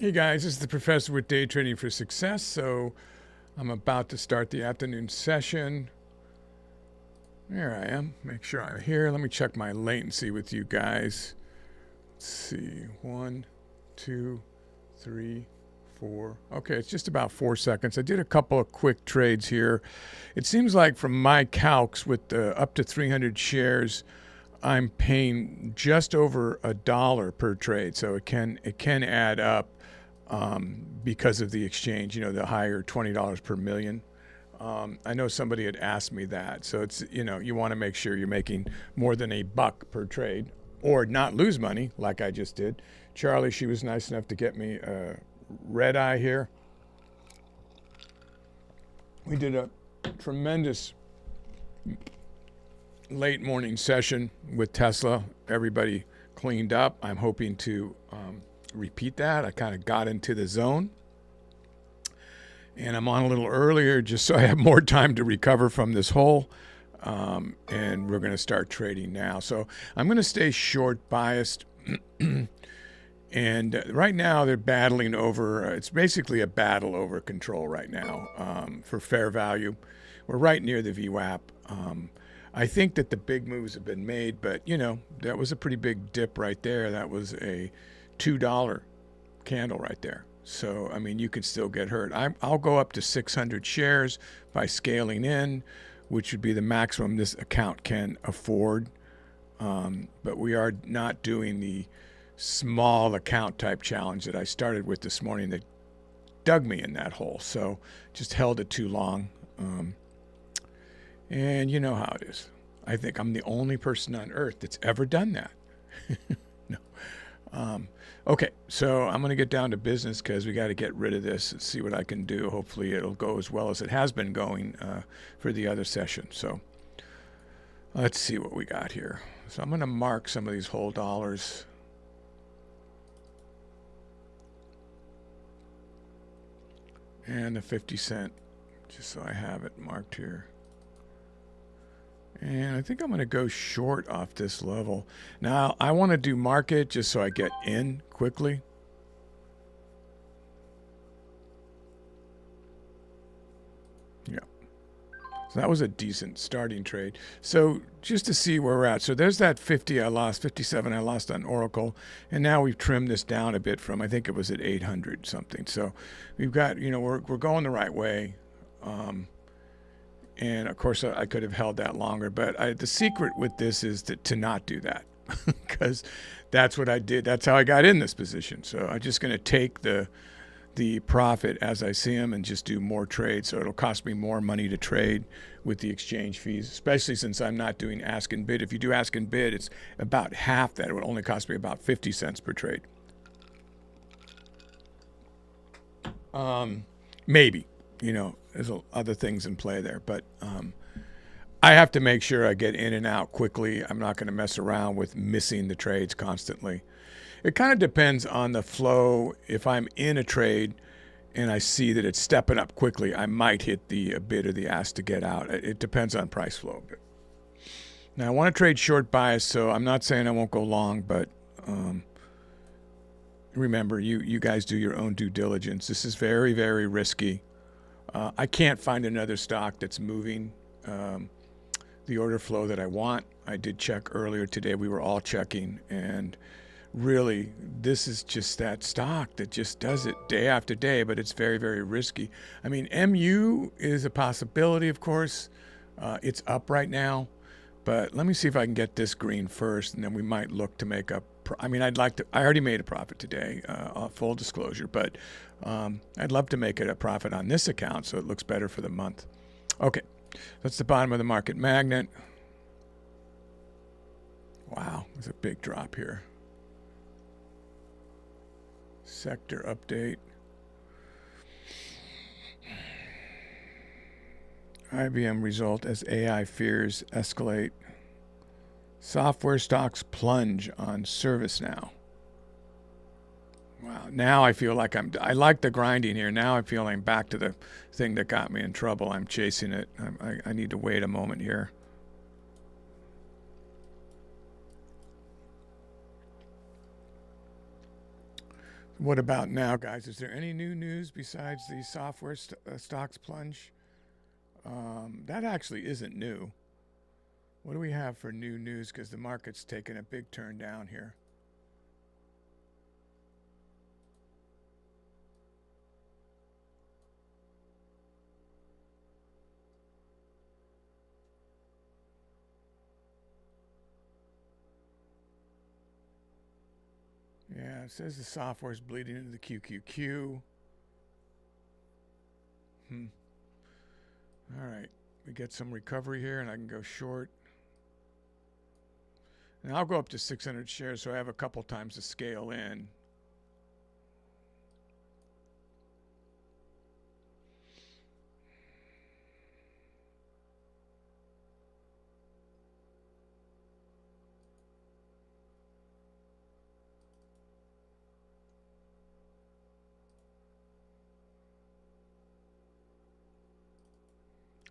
Hey guys, this is the professor with Day Trading for Success. So I'm about to start the afternoon session. There I am. Make sure I'm here. Let me check my latency with you guys. Let's see. 1, 2, 3, 4. Okay, it's just about 4 seconds. I did a couple of quick trades here. It seems like from my calcs with the up to 300 shares, I'm paying just over $1 per trade. So it can add up. Because of the exchange, the higher $20 per million. I know somebody had asked me that. So it's, you want to make sure you're making more than $1 per trade or not lose money like I just did. Charlie, she was nice enough to get me a red eye here. We did a tremendous late morning session with Tesla. Everybody cleaned up. I'm hoping to repeat that. I kind of got into the zone and I'm on a little earlier just so I have more time to recover from this hole. And we're going to start trading now. So I'm going to stay short biased. And right now they're battling over, it's basically a battle over control right now for fair value. We're right near the VWAP. I think that the big moves have been made, but that was a pretty big dip right there. That was a $2 candle right there. So, I mean, you could still get hurt. I'll go up to 600 shares by scaling in, which would be the maximum this account can afford. But we are not doing the small account type challenge that I started with this morning that dug me in that hole. So just held it too long. And you know how it is. I think I'm the only person on earth that's ever done that. No. Okay, so I'm going to get down to business because we got to get rid of this and see what I can do. Hopefully it'll go as well as it has been going for the other session. So let's see what we got here. So I'm going to mark some of these whole dollars. And the 50 cent, just so I have it marked here. And I think I'm going to go short off this level. Now, I want to do market just so I get in quickly. Yeah. So that was a decent starting trade. So just to see where we're at. So there's that 50 I lost, 57 I lost on Oracle. And now we've trimmed this down a bit from, I think it was at 800 something. So we've got, we're going the right way. And of course, I could have held that longer, but the secret with this is to not do that because that's what I did. That's how I got in this position. So I'm just going to take the profit as I see them and just do more trades. So it'll cost me more money to trade with the exchange fees, especially since I'm not doing ask and bid. If you do ask and bid, it's about half that. It would only cost me about 50 cents per trade. Maybe. There's other things in play there, but I have to make sure I get in and out quickly. I'm not going to mess around with missing the trades constantly. It kind of depends on the flow. If I'm in a trade and I see that it's stepping up quickly, I might hit the bid or the ask to get out. It depends on price flow a bit. Now, I want to trade short bias, so I'm not saying I won't go long, but remember, you guys do your own due diligence. This is very, very risky. I can't find another stock that's moving the order flow that I want. I did check earlier today. We were all checking. And really, this is just that stock that just does it day after day, but it's very, very risky. I mean, MU is a possibility, of course. It's up right now. But let me see if I can get this green first, and then we might look to make up. I mean, I already made a profit today, full disclosure, but I'd love to make it a profit on this account so it looks better for the month. Okay, that's the bottom of the market magnet. Wow, there's a big drop here. Sector update. IBM result as AI fears escalate. Software stocks plunge on ServiceNow. Wow, now I feel like I like the grinding here. Now I feel I'm back to the thing that got me in trouble. I'm chasing it. I need to wait a moment here. What about now, guys? Is there any new news besides the software stocks plunge? That actually isn't new. What do we have for new news? Because the market's taken a big turn down here. Yeah, it says the software's bleeding into the QQQ. All right, we get some recovery here, and I can go short. And I'll go up to 600 shares, so I have a couple times to scale in.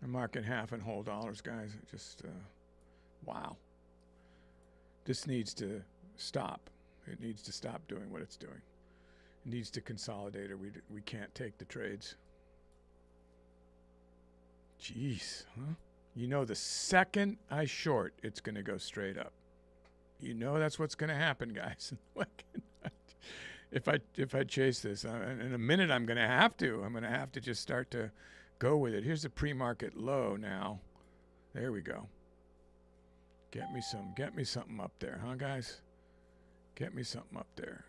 I'm marking half and whole dollars, guys. Just, wow. This needs to stop. It needs to stop doing what it's doing. It needs to consolidate, or we can't take the trades. Jeez, huh? You know, the second I short, it's going to go straight up. You know that's what's going to happen, guys. If I chase this, in a minute I'm going to have to. I'm going to have to just start to go with it. Here's the pre-market low now. There we go. Get me something up there, huh, guys? Get me something up there.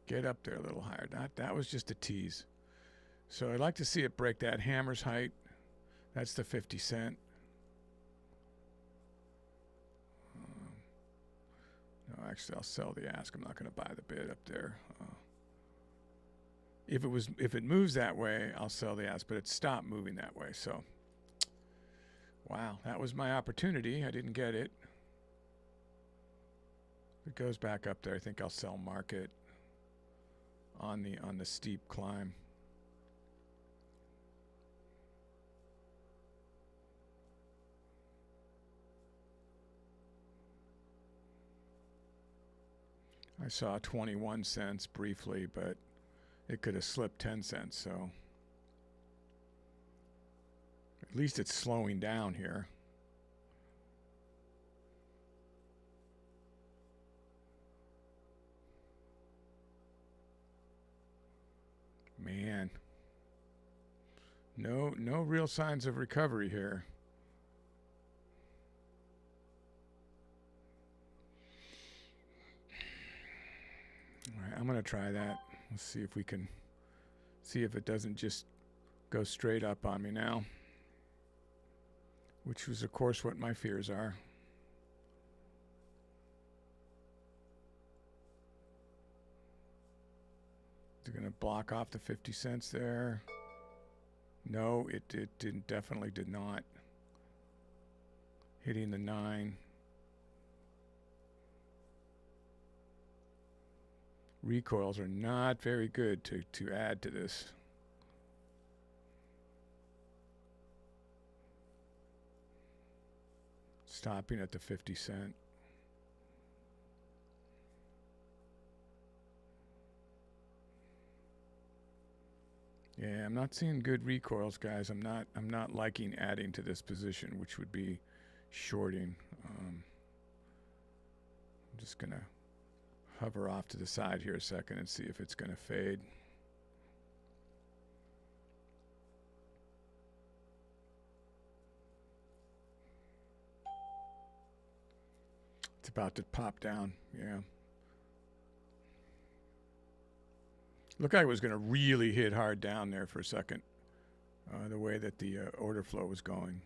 Get up there a little higher. That was just a tease. So I'd like to see it break that hammer's height. That's the 50 cent. No, actually, I'll sell the ask. I'm not going to buy the bid up there. If it moves that way, I'll sell the ask, but it stopped moving that way. So, wow, that was my opportunity. I didn't get it. If it goes back up there, I think I'll sell market on the steep climb. I saw 21 cents briefly, but it could have slipped 10 cents, so at least it's slowing down here. Man, no real signs of recovery here. All right, I'm going to try that. Let's see if we can see if it doesn't just go straight up on me now, which was, of course, what my fears are. Is it going to block off the 50 cents there? No, it didn't. Definitely did not. Hitting the 9. Recoils are not very good to add to this. Stopping at the 50 cent. Yeah, I'm not seeing good recoils, guys. I'm not liking adding to this position, which would be shorting. I'm just gonna hover off to the side here a second and see if it's going to fade. It's about to pop down, yeah. Looked like it was going to really hit hard down there for a second, the way that the order flow was going.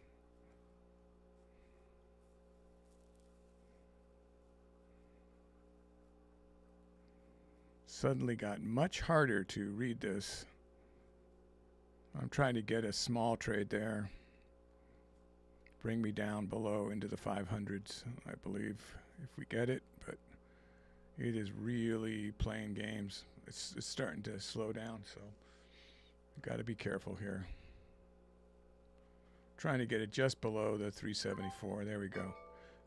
Suddenly got much harder to read this. I'm trying to get a small trade there. Bring me down below into the 500s, I believe, if we get it. But it is really playing games. It's starting to slow down, so I've got to be careful here. Trying to get it just below the 374. There we go.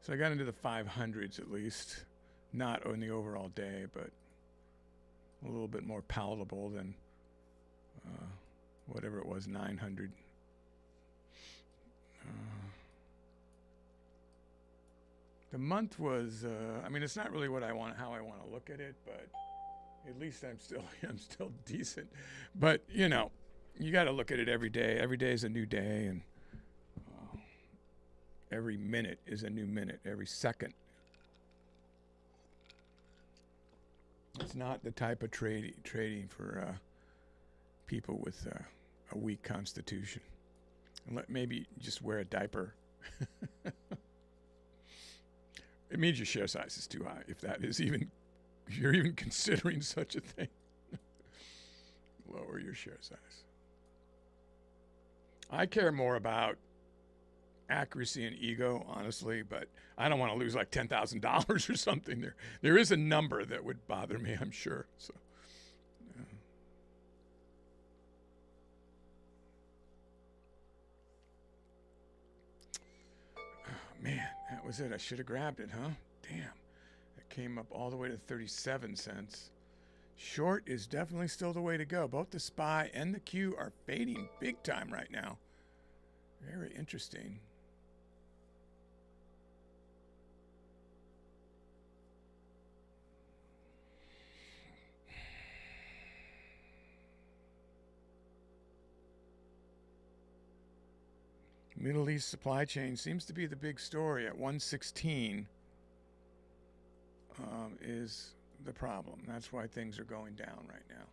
So I got into the 500s at least. Not on the overall day, but little bit more palatable than whatever it was, 900. The month was, I mean, it's not really what I want, how I want to look at it, but at least I'm still decent. But you know, you got to look at it every day. Every day is a new day, and every minute is a new minute. Every second. It's not the type of trading for people with a weak constitution. And maybe just wear a diaper. It means your share size is too high, if that is even, if you're even considering such a thing. Lower your share size. I care more about accuracy and ego, honestly, but I don't want to lose like $10,000 or something. There is a number that would bother me, I'm sure. So, oh, man, that was it. I should have grabbed it, huh? Damn. It came up all the way to 37 cents. Short is definitely still the way to go. Both the SPY and the Q are fading big time right now. Very interesting. Middle East supply chain seems to be the big story at 116 is the problem. That's why things are going down right now.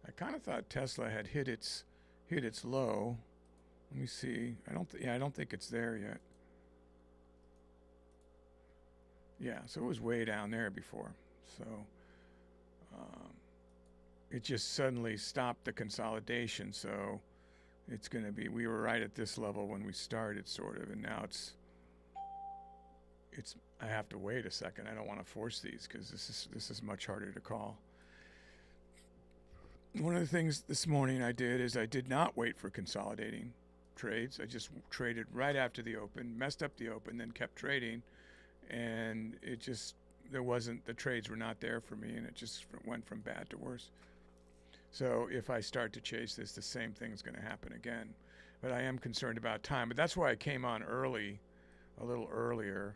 I kind of thought Tesla had hit its low. Let me see. I don't think it's there yet. Yeah, so it was way down there before. So it just suddenly stopped the consolidation. So it's going to be, we were right at this level when we started, sort of, and now it's I have to wait a second. I don't want to force these because this is much harder to call. One of the things this morning I did is I did not wait for consolidating trades. I just traded right after the open, messed up the open, then kept trading, and the trades were not there for me, and it just went from bad to worse. So if I start to chase this, the same thing is going to happen again. But I am concerned about time. But that's why I came on early, a little earlier.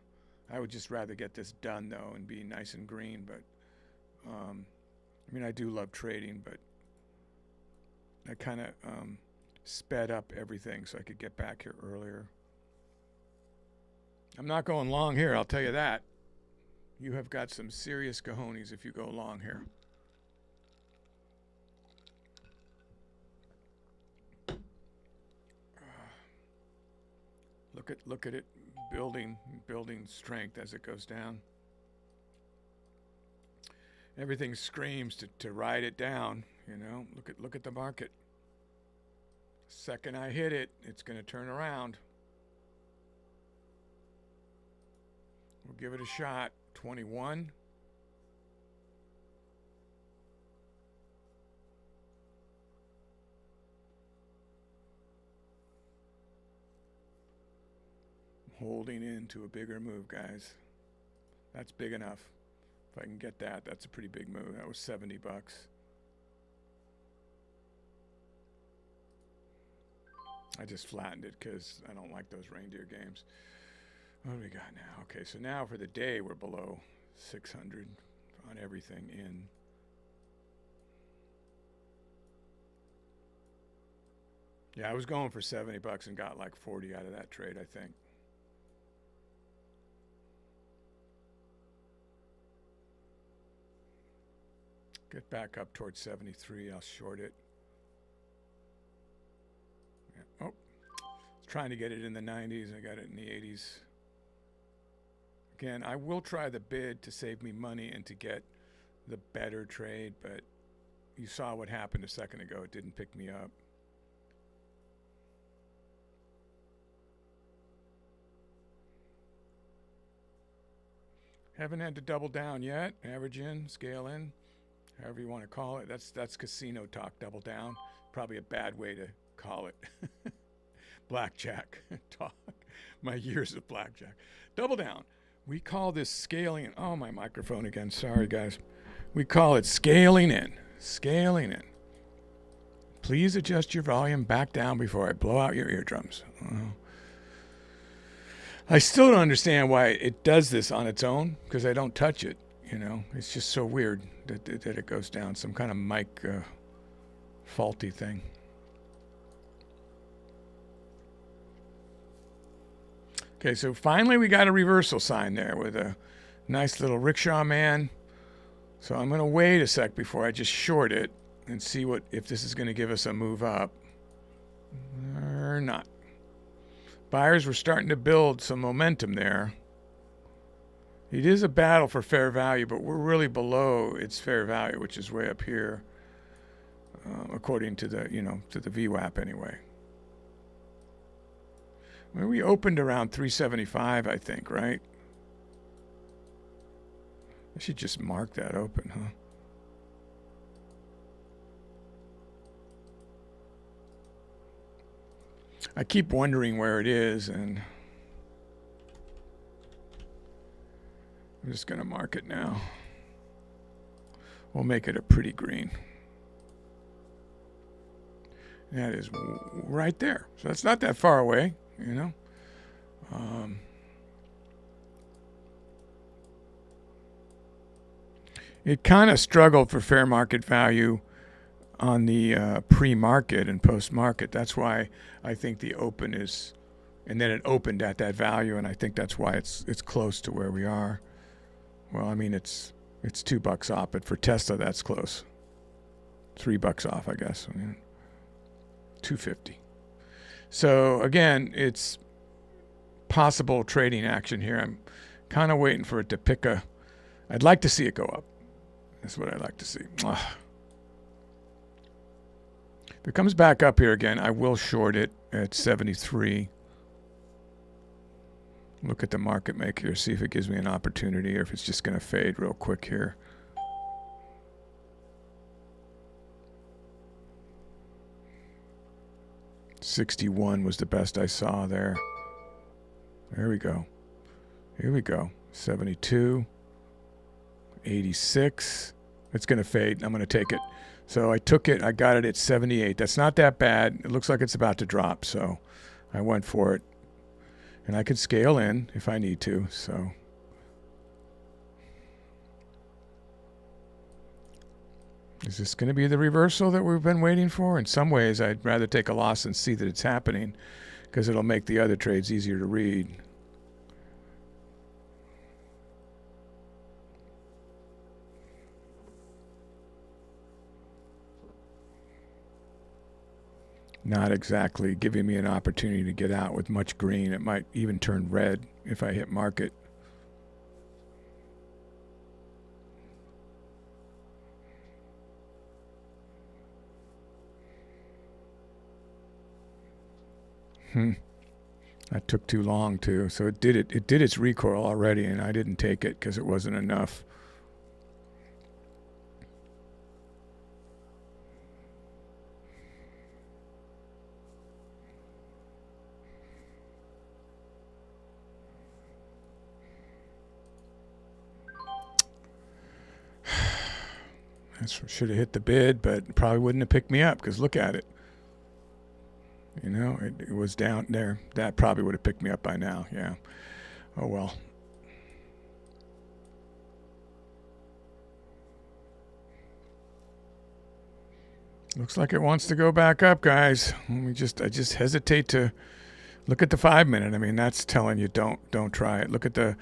I would just rather get this done, though, and be nice and green. But, I mean, I do love trading, but I kind of sped up everything so I could get back here earlier. I'm not going long here, I'll tell you that. You have got some serious cojones if you go long here. Look at it building strength as it goes down. Everything screams to ride it down, you know. Look at the market. Second I hit it, it's going to turn around. We'll give it a shot. 21. Holding into a bigger move, guys. That's big enough. If I can get that, that's a pretty big move. That was 70 bucks. I just flattened it because I don't like those reindeer games. What do we got now? Okay, so now for the day, we're below 600 on everything in. Yeah, I was going for 70 bucks and got like 40 out of that trade, I think. Get back up towards 73. I'll short it. Yeah. Oh, I was trying to get it in the 90s. I got it in the 80s. Again, I will try the bid to save me money and to get the better trade, but you saw what happened a second ago. It didn't pick me up. Haven't had to double down yet. Average in, scale in, however you want to call it. That's casino talk, double down. Probably a bad way to call it. Blackjack talk. My years of blackjack. Double down. We call this scaling. Oh, my microphone again. Sorry, guys. We call it scaling in. Scaling in. Please adjust your volume back down before I blow out your eardrums. I still don't understand why it does this on its own, because I don't touch it. You know, it's just so weird that it goes down. Some kind of mic faulty thing. Okay, so finally we got a reversal sign there with a nice little rickshaw man. So I'm going to wait a sec before I just short it and see if this is going to give us a move up or not. Buyers were starting to build some momentum there. It is a battle for fair value, but we're really below its fair value, which is way up here, according to the to the VWAP anyway. Well, we opened around 375, I think, right? I should just mark that open, huh? I keep wondering where it is, and I'm just going to mark it now. We'll make it a pretty green. That is right there. So that's not that far away, you know. It kind of struggled for fair market value on the pre-market and post-market. That's why I think the open is, and then it opened at that value, and I think that's why it's close to where we are. Well, I mean, it's $2 off, but for Tesla that's close. $3 off, I guess. I mean, $2.50. So again, it's possible trading action here. I'm kind of waiting for it to pick a. I'd like to see it go up. That's what I'd like to see. Ugh. If it comes back up here again, I will short it at 73. Look at the market maker, see if it gives me an opportunity or if it's just going to fade real quick here. $61 was the best I saw there. There we go. Here we go. 72. 86. It's going to fade. I'm going to take it. So I took it. I got it at 78. That's not that bad. It looks like it's about to drop. So I went for it. And I could scale in if I need to. So is this going to be the reversal that we've been waiting for? In some ways, I'd rather take a loss and see that it's happening because it'll make the other trades easier to read. Not exactly giving me an opportunity to get out with much green. It might even turn red if I hit market. That took too long too. So it did its recoil already, and I didn't take it because it wasn't enough. Should have hit the bid, but probably wouldn't have picked me up because look at it. You know, it was down there. That probably would have picked me up by now. Yeah. Oh, well. Looks like it wants to go back up, guys. I just hesitate to look at the 5-minute. I mean, that's telling you don't try it. Look at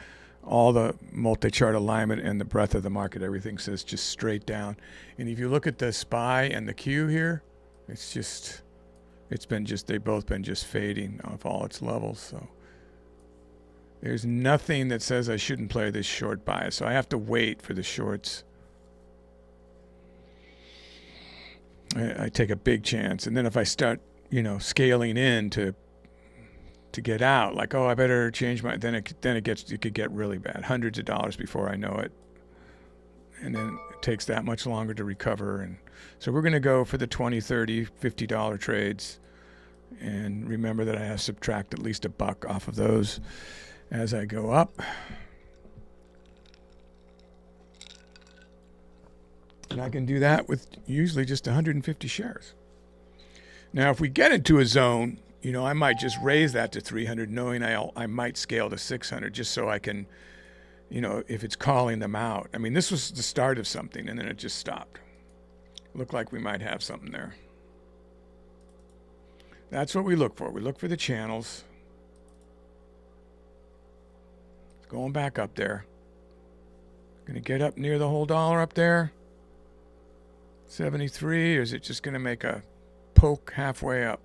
all the multi-chart alignment and the breadth of the market. Everything says just straight down. And if you look at the SPY and the Q here, they've both been just fading off all its levels. So there's nothing that says I shouldn't play this short bias. So I have to wait for the shorts. I take a big chance. And then if I start, scaling in to get out, like, oh, I better change my, then it could get really bad. Hundreds of dollars before I know it. And then it takes that much longer to recover. And so we're going to go for the $20, $30, $50 trades. And remember that I have to subtract at least $1 off of those as I go up. And I can do that with usually just 150 shares. Now, if we get into a zone, you know, I might just raise that to 300, knowing I might scale to 600 just so I can, you know, if it's calling them out. I mean, this was the start of something, and then it just stopped. Looked like we might have something there. That's what we look for. We look for the channels. It's going back up there. Going to get up near the whole dollar up there. 73, or is it just going to make a poke halfway up?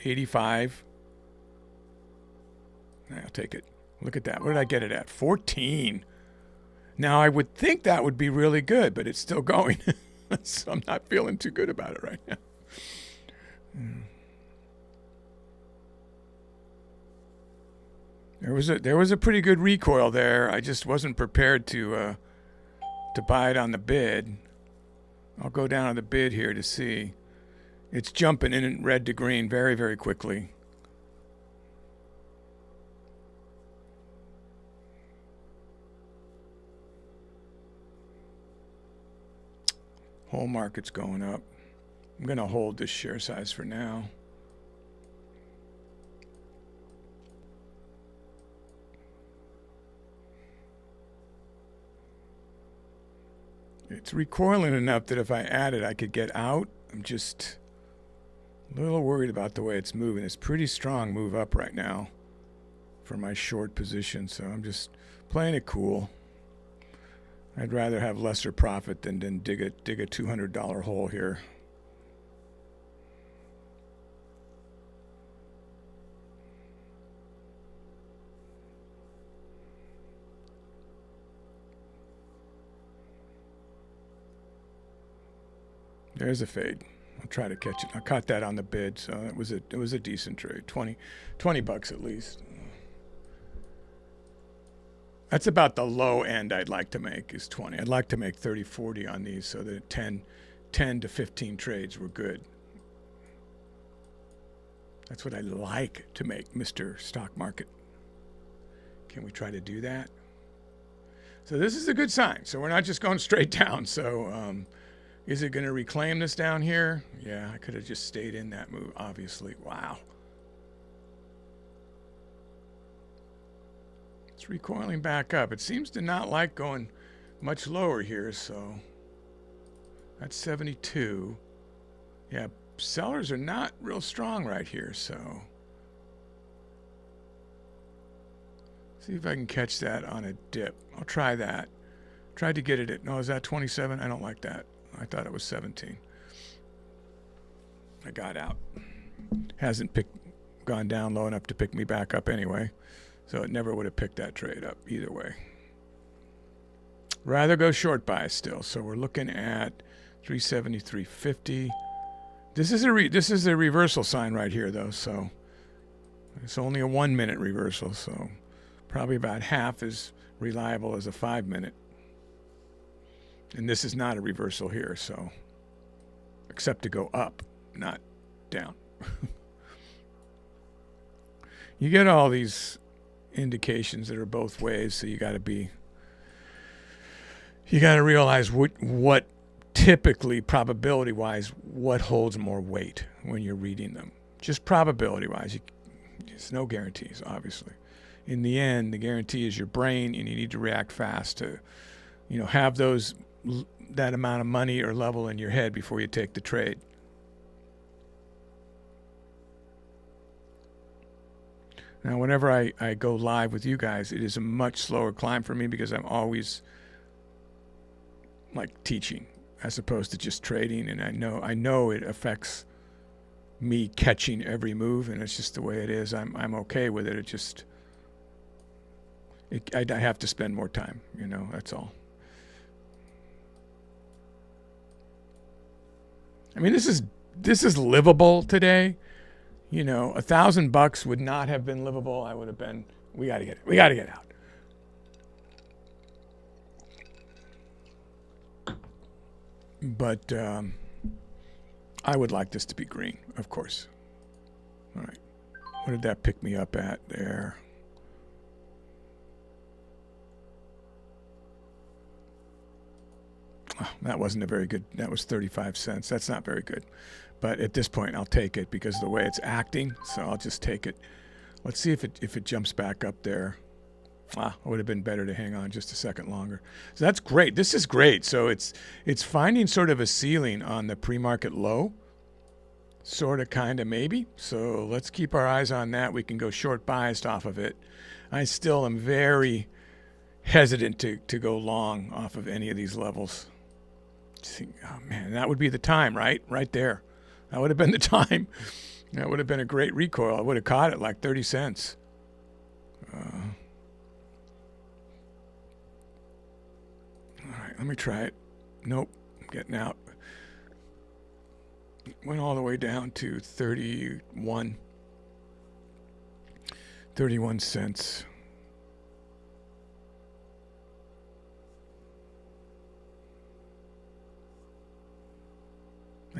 85. I'll take it. Look at that. What did I get it at? 14. Now, I would think that would be really good, but it's still going. So I'm not feeling too good about it right now. There was a pretty good recoil there. I just wasn't prepared to buy it on the bid. I'll go down on the bid here to see. It's jumping in red to green very, very quickly. Whole market's going up. I'm going to hold this share size for now. It's recoiling enough that if I add it, I could get out. I'm just a little worried about the way it's moving. It's pretty strong move up right now for my short position, so I'm just playing it cool. I'd rather have lesser profit than dig a $200 hole here. There's a fade. I'll try to catch it. I caught that on the bid, so it was a decent trade. 20 bucks at least. That's about the low end I'd like to make is 20. I'd like to make 30, 40 on these so that 10 to 15 trades were good. That's what I like to make, Mr. Stock Market. Can we try to do that? So this is a good sign. So we're not just going straight down. So is it going to reclaim this down here? Yeah, I could have just stayed in that move, obviously. Wow. It's recoiling back up. It seems to not like going much lower here, so that's 72. Yeah, sellers are not real strong right here, so see if I can catch that on a dip. I'll try that. Tried to get it at, no, is that 27? I don't like that. I thought it was 17. I got out. Hasn't gone down low enough to pick me back up anyway. So it never would have picked that trade up either way. Rather go short buy still. So we're looking at 373.50. This is a reversal sign right here though. So it's only a 1 minute reversal. So probably about half as reliable as a 5 minute. And this is not a reversal here. So except to go up, not down. You get all these indications that are both ways, so you got to realize what typically probability wise what holds more weight when you're reading them. Just probability wise, there's no guarantees, obviously. In the end, the guarantee is your brain, and you need to react fast to, have that amount of money or level in your head before you take the trade. Now, whenever I go live with you guys, it is a much slower climb for me because I'm always like teaching as opposed to just trading. And I know it affects me catching every move, and it's just the way it is. I'm okay with it. I have to spend more time, that's all. I mean, this is livable today. $1,000 would not have been livable. I would have been, we got to get out. But I would like this to be green, of course. All right. What did that pick me up at there? that wasn't a very good, that was 35 cents. That's not very good. But at this point, I'll take it because of the way it's acting. So I'll just take it. Let's see if it jumps back up there. It would have been better to hang on just a second longer. So that's great. This is great. So it's finding sort of a ceiling on the pre-market low. Sort of, kind of, maybe. So let's keep our eyes on that. We can go short biased off of it. I still am very hesitant to go long off of any of these levels. Oh, man, that would be the time, right? Right there. That would have been the time. That would have been a great recoil. I would have caught it like 30 cents. All right, let me try it. Nope, I'm getting out. Went all the way down to 31 cents.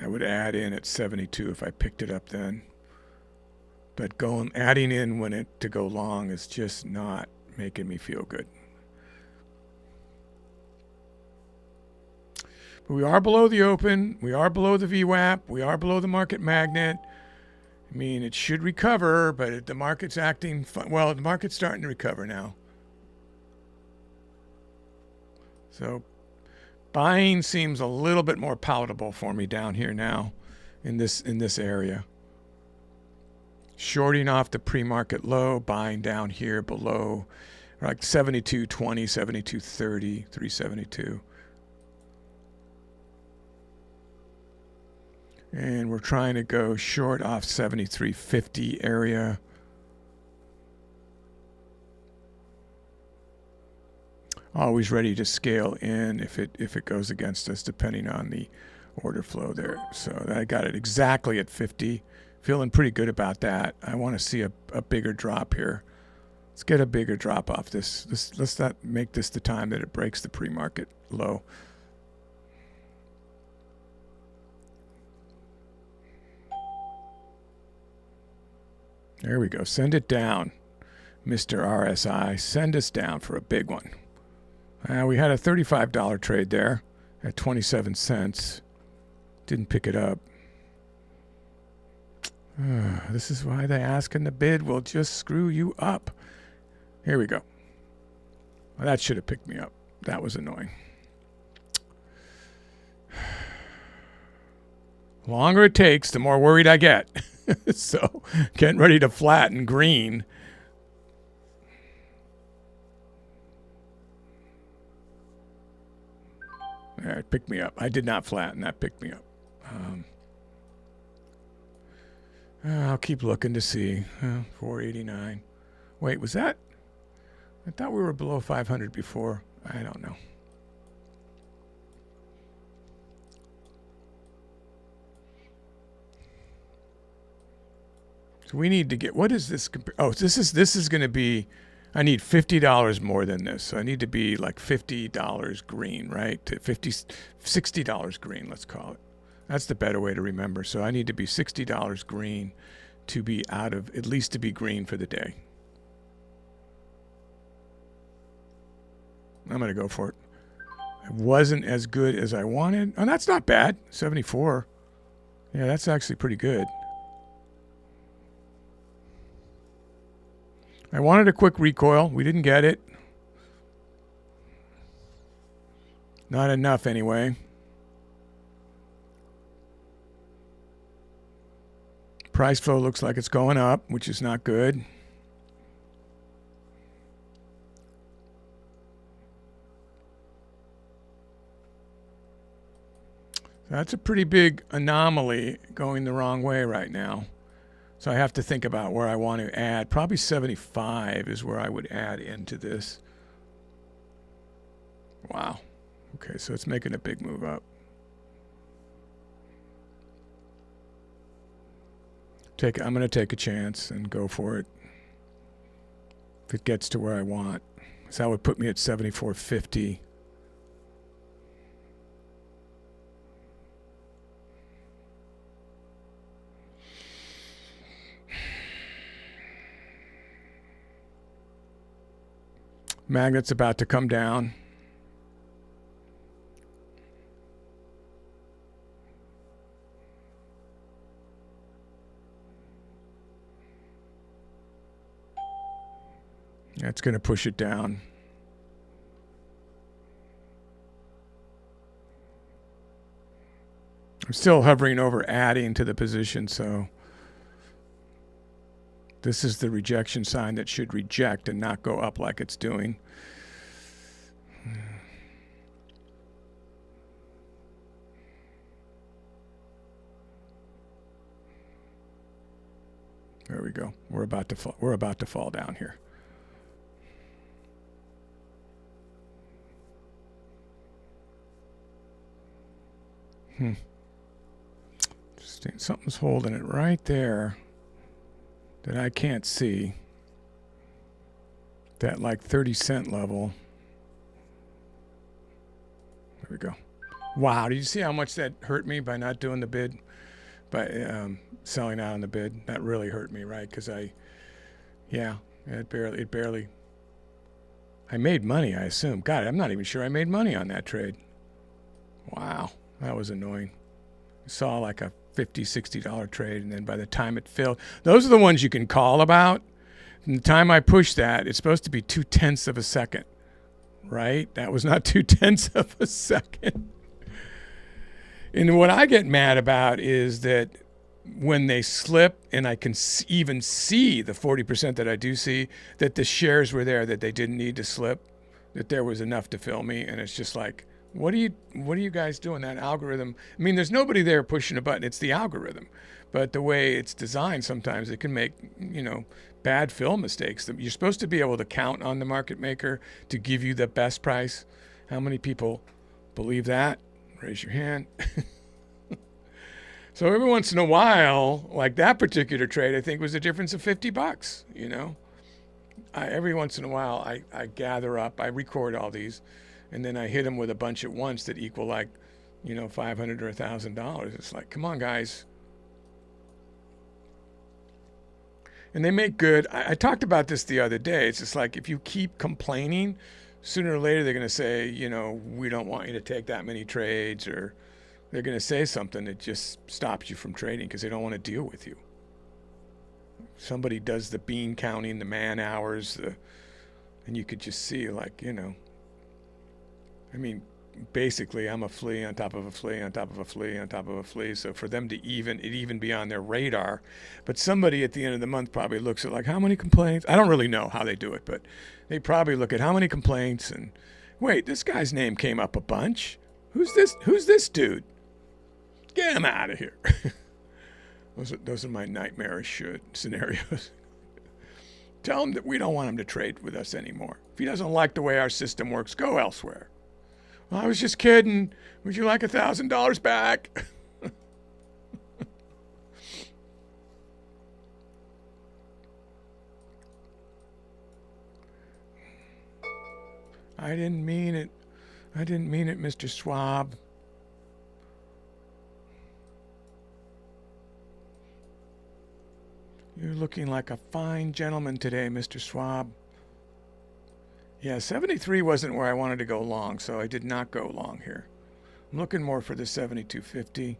I would add in at 72 if I picked it up then. But adding in to go long is just not making me feel good. But we are below the open. We are below the VWAP. We are below the market magnet. I mean, it should recover, but the market's acting well, the market's starting to recover now. So buying seems a little bit more palatable for me down here now in this area. Shorting off the pre-market low, buying down here below like 72.20, 72.30, 372. And we're trying to go short off 73.50 area. Always ready to scale in if it goes against us, depending on the order flow there. So I got it exactly at 50. Feeling pretty good about that. I want to see a bigger drop here. Let's get a bigger drop off this. Let's not make this the time that it breaks the pre-market low. There we go. Send it down, Mr. RSI. Send us down for a big one. We had a $35 trade there at 27 cents. Didn't pick it up. This is why they ask in the bid will just screw you up. Here we go. Well, that should have picked me up. That was annoying. The longer it takes, the more worried I get. So getting ready to flatten green. There, it picked me up. I did not flatten. That picked me up. I'll keep looking to see. 489. Wait, was that? I thought we were below 500 before. I don't know. So we need to get, what is this? Oh, this is going to be, I need $50 more than this. So I need to be like $50 green, right? To $60 green, let's call it. That's the better way to remember. So I need to be $60 green to be out of, at least to be green for the day. I'm going to go for it. It wasn't as good as I wanted. Oh, that's not bad. 74. Yeah, that's actually pretty good. I wanted a quick recoil. We didn't get it. Not enough anyway. Price flow looks like it's going up, which is not good. That's a pretty big anomaly going the wrong way right now. So I have to think about where I want to add. Probably 75 is where I would add into this. Wow. Okay, so it's making a big move up. I'm going to take a chance and go for it. If it gets to where I want. So that would put me at 74.50. Magnet's about to come down. That's going to push it down. I'm still hovering over adding to the position, so this is the rejection sign that should reject and not go up like it's doing. There we go. We're about to fall down here. Something's holding it right there that I can't see. That like 30-cent level. There we go. Wow, did you see how much that hurt me by not doing the bid? By selling out on the bid? That really hurt me, right? Because it barely. I made money, I assume. God, I'm not even sure I made money on that trade. Wow, that was annoying. I saw like a $50, $60 trade, and then by the time it filled, those are the ones you can call about. From the time I pushed that, it's supposed to be 0.2 of a second, right? That was not 0.2 of a second. And what I get mad about is that when they slip, and I can even see the 40% that I do see, that the shares were there, that they didn't need to slip, that there was enough to fill me, and it's just like, what are you guys doing? That algorithm, I mean, there's nobody there pushing a button. It's the algorithm. But the way it's designed, sometimes it can make, bad fill mistakes. You're supposed to be able to count on the market maker to give you the best price. How many people believe that? Raise your hand. So every once in a while, like that particular trade, I think was a difference of $50, every once in a while, I gather up, I record all these, and then I hit them with a bunch at once that equal like, $500 or $1,000. It's like, come on, guys. And they make good. I talked about this the other day. It's just like if you keep complaining, sooner or later they're going to say, we don't want you to take that many trades, or they're going to say something that just stops you from trading because they don't want to deal with you. Somebody does the bean counting, the man hours, and you could just see like, basically I'm a flea on top of a flea on top of a flea on top of a flea. So for them to even be on their radar, but somebody at the end of the month probably looks at like, how many complaints? I don't really know how they do it, but they probably look at how many complaints and wait, this guy's name came up a bunch. Who's this dude? Get him out of here. Those are my nightmarish scenarios. Tell him that we don't want him to trade with us anymore. If he doesn't like the way our system works, go elsewhere. Well, I was just kidding. Would you like $1,000 back? I didn't mean it. I didn't mean it, Mr. Schwab. You're looking like a fine gentleman today, Mr. Schwab. Yeah, 73 wasn't where I wanted to go long, so I did not go long here. I'm looking more for the 72.50.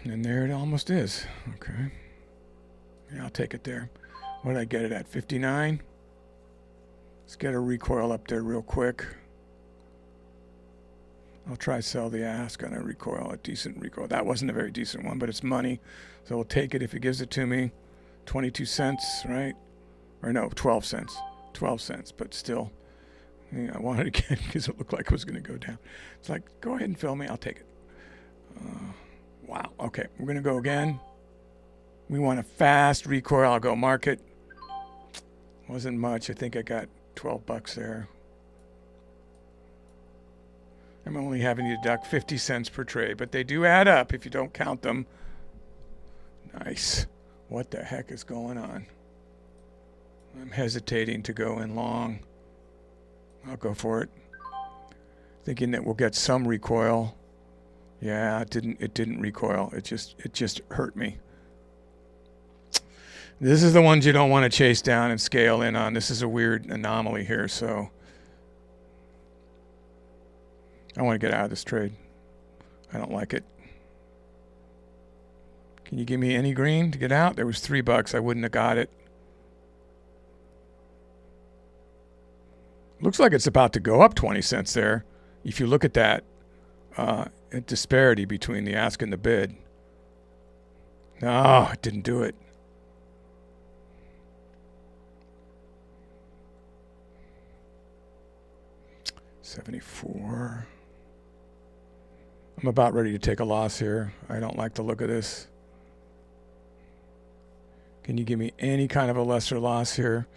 And there it almost is. Okay. Yeah, I'll take it there. What did I get it at? 59? Let's get a recoil up there real quick. I'll try sell the ask on a recoil, a decent recoil. That wasn't a very decent one, but it's money. So we'll take it if he gives it to me. 22 cents, right? Or no, 12 cents. 12 cents, but still. Yeah, I wanted to get because it looked like it was going to go down. It's like, go ahead and fill me. I'll take it. Wow. Okay, we're going to go again. We want a fast recoil. I'll go market. Wasn't much. I think I got $12 there. I'm only having to deduct 50 cents per trade, but they do add up if you don't count them. Nice. What the heck is going on? I'm hesitating to go in long. I'll go for it. Thinking that we'll get some recoil. Yeah, it didn't recoil. It just hurt me. This is the ones you don't want to chase down and scale in on. This is a weird anomaly here, so I want to get out of this trade. I don't like it. Can you give me any green to get out? There was $3. I wouldn't have got it. Looks like it's about to go up 20 cents there. If you look at that disparity between the ask and the bid. No, it didn't do it. $74. I'm about ready to take a loss here. I don't like the look of this. Can you give me any kind of a lesser loss here?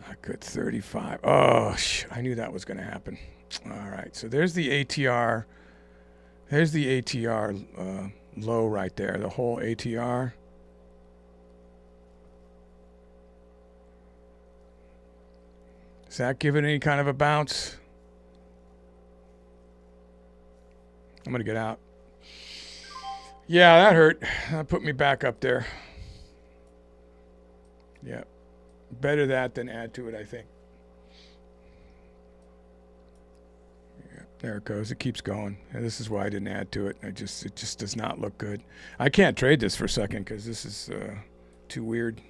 Not good. 35. Oh, I knew that was going to happen. All right. So there's the ATR. There's the ATR low right there. The whole ATR. Does that give it any kind of a bounce? I'm going to get out. Yeah, that hurt. That put me back up there. Yeah. Better that than add to it, I think. Yeah, there it goes. It keeps going. And this is why I didn't add to it. It just does not look good. I can't trade this for a second because this is too weird.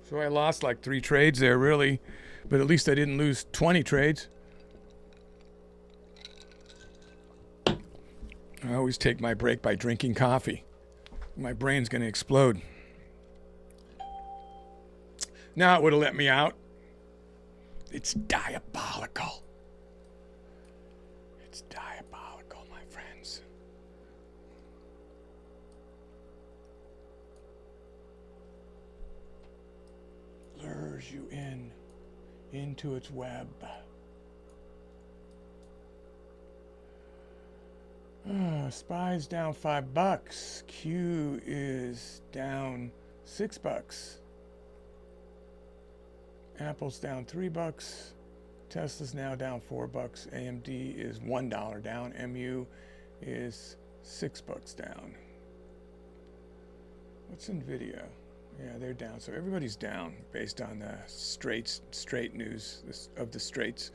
So I lost like 3 trades there, really. But at least I didn't lose 20 trades. I always take my break by drinking coffee. My brain's going to explode. Now it would have let me out. It's diabolical. It's diabolical, my friends. Lures you into its web. SPY's down $5. Q is down $6. Apple's down $3. Tesla's now down $4. AMD is $1 down. MU is $6 down. What's Nvidia? Yeah, they're down. So everybody's down based on the straight news of the straits.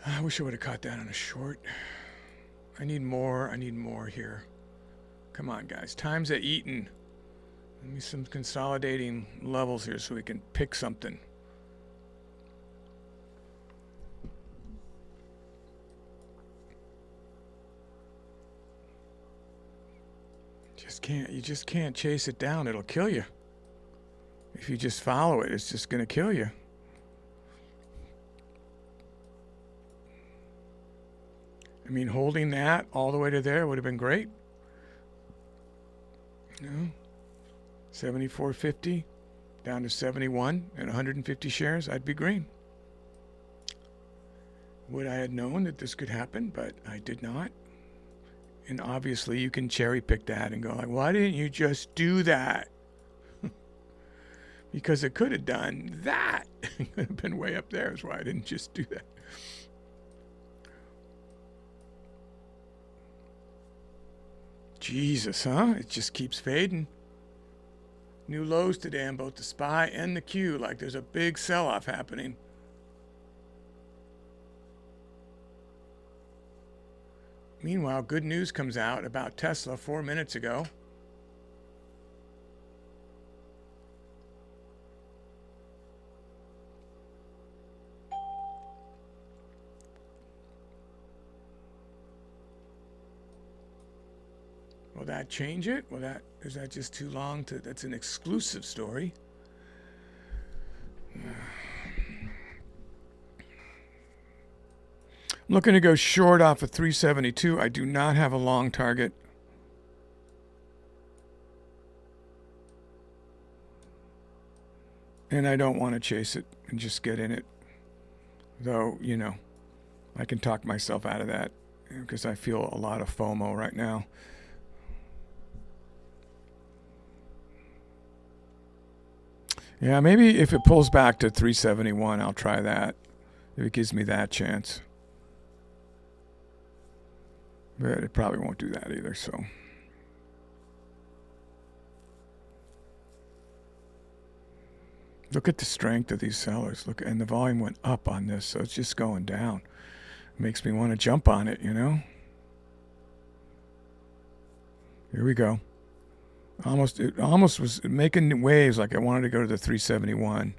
I wish I would have caught that on a short. I need more here. Come on, guys. Time's at eating. Give me some consolidating levels here so we can pick something. You just can't chase it down. It'll kill you. If you just follow it, it's just going to kill you. I mean, holding that all the way to there would have been great. You know, 74.50 down to 71 and 150 shares, I'd be green. Would I have known that this could happen, but I did not. And obviously you can cherry pick that and go like, why didn't you just do that? Because it could have done that. It could have been way up there is why I didn't just do that. Jesus, huh? It just keeps fading. New lows today on both the SPY and the Q, like there's a big sell-off happening. Meanwhile, good news comes out about Tesla 4 minutes ago. Will that change it? Is that just too long to, that's an exclusive story. I'm looking to go short off of 372. I do not have a long target. And I don't want to chase it and just get in it. Though, you know, I can talk myself out of that because I feel a lot of FOMO right now. Yeah, maybe if it pulls back to 371, I'll try that. If it gives me that chance. But it probably won't do that either, so. Look at the strength of these sellers. Look, and the volume went up on this, so it's just going down. It makes me want to jump on it, you know? Here we go. It almost was making waves like I wanted to go to the 371.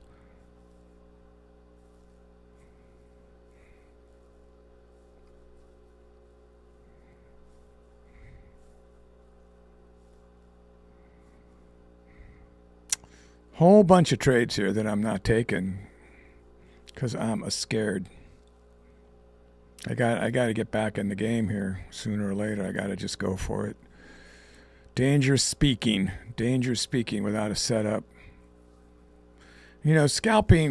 Whole bunch of trades here that I'm not taking because I'm scared. I got to get back in the game here sooner or later. I got to just go for it. Dangerous speaking without a setup. You know,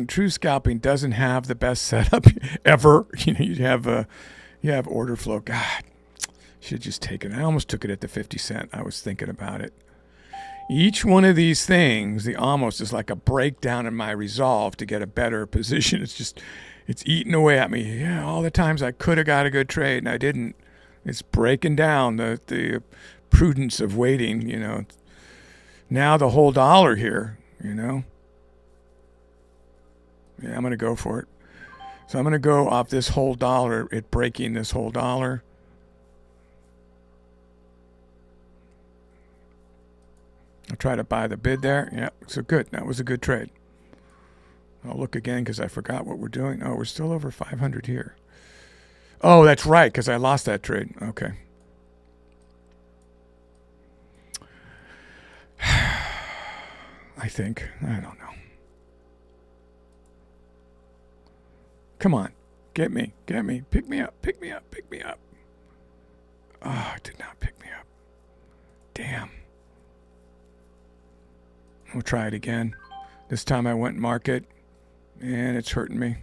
true scalping doesn't have the best setup ever. You know, you have order flow. God, should just take it. I almost took it at the 50 cent. I was thinking about it. Each one of these things, the almost is like a breakdown in my resolve to get a better position. It's eating away at me. Yeah, all the times I could have got a good trade and I didn't. It's breaking down the prudence of waiting, you know. Now the whole dollar here, you know. Yeah, I'm going to go for it. So I'm going to go off this whole dollar, it breaking this whole dollar. I'll try to buy the bid there. Yeah, so good. That was a good trade. I'll look again because I forgot what we're doing. Oh, we're still over 500 here. Oh, that's right, because I lost that trade. Okay. I think. I don't know. Come on. Get me. Pick me up. Oh, it did not pick me up. Damn. We'll try it again. This time I went market, and it's hurting me.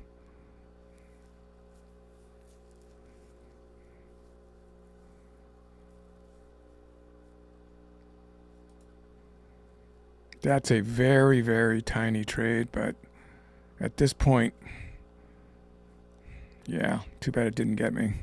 That's a very, very tiny trade, but at this point, yeah, too bad it didn't get me.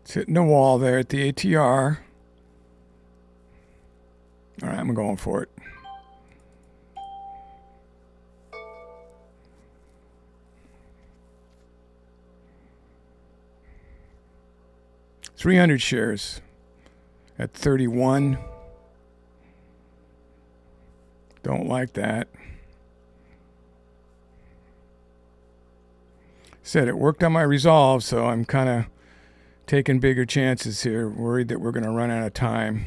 It's hitting the wall there at the ATR. All right, I'm going for it. $300 shares at 31. Don't like that. Said it worked on my resolve, so I'm kind of taking bigger chances here. Worried that we're going to run out of time.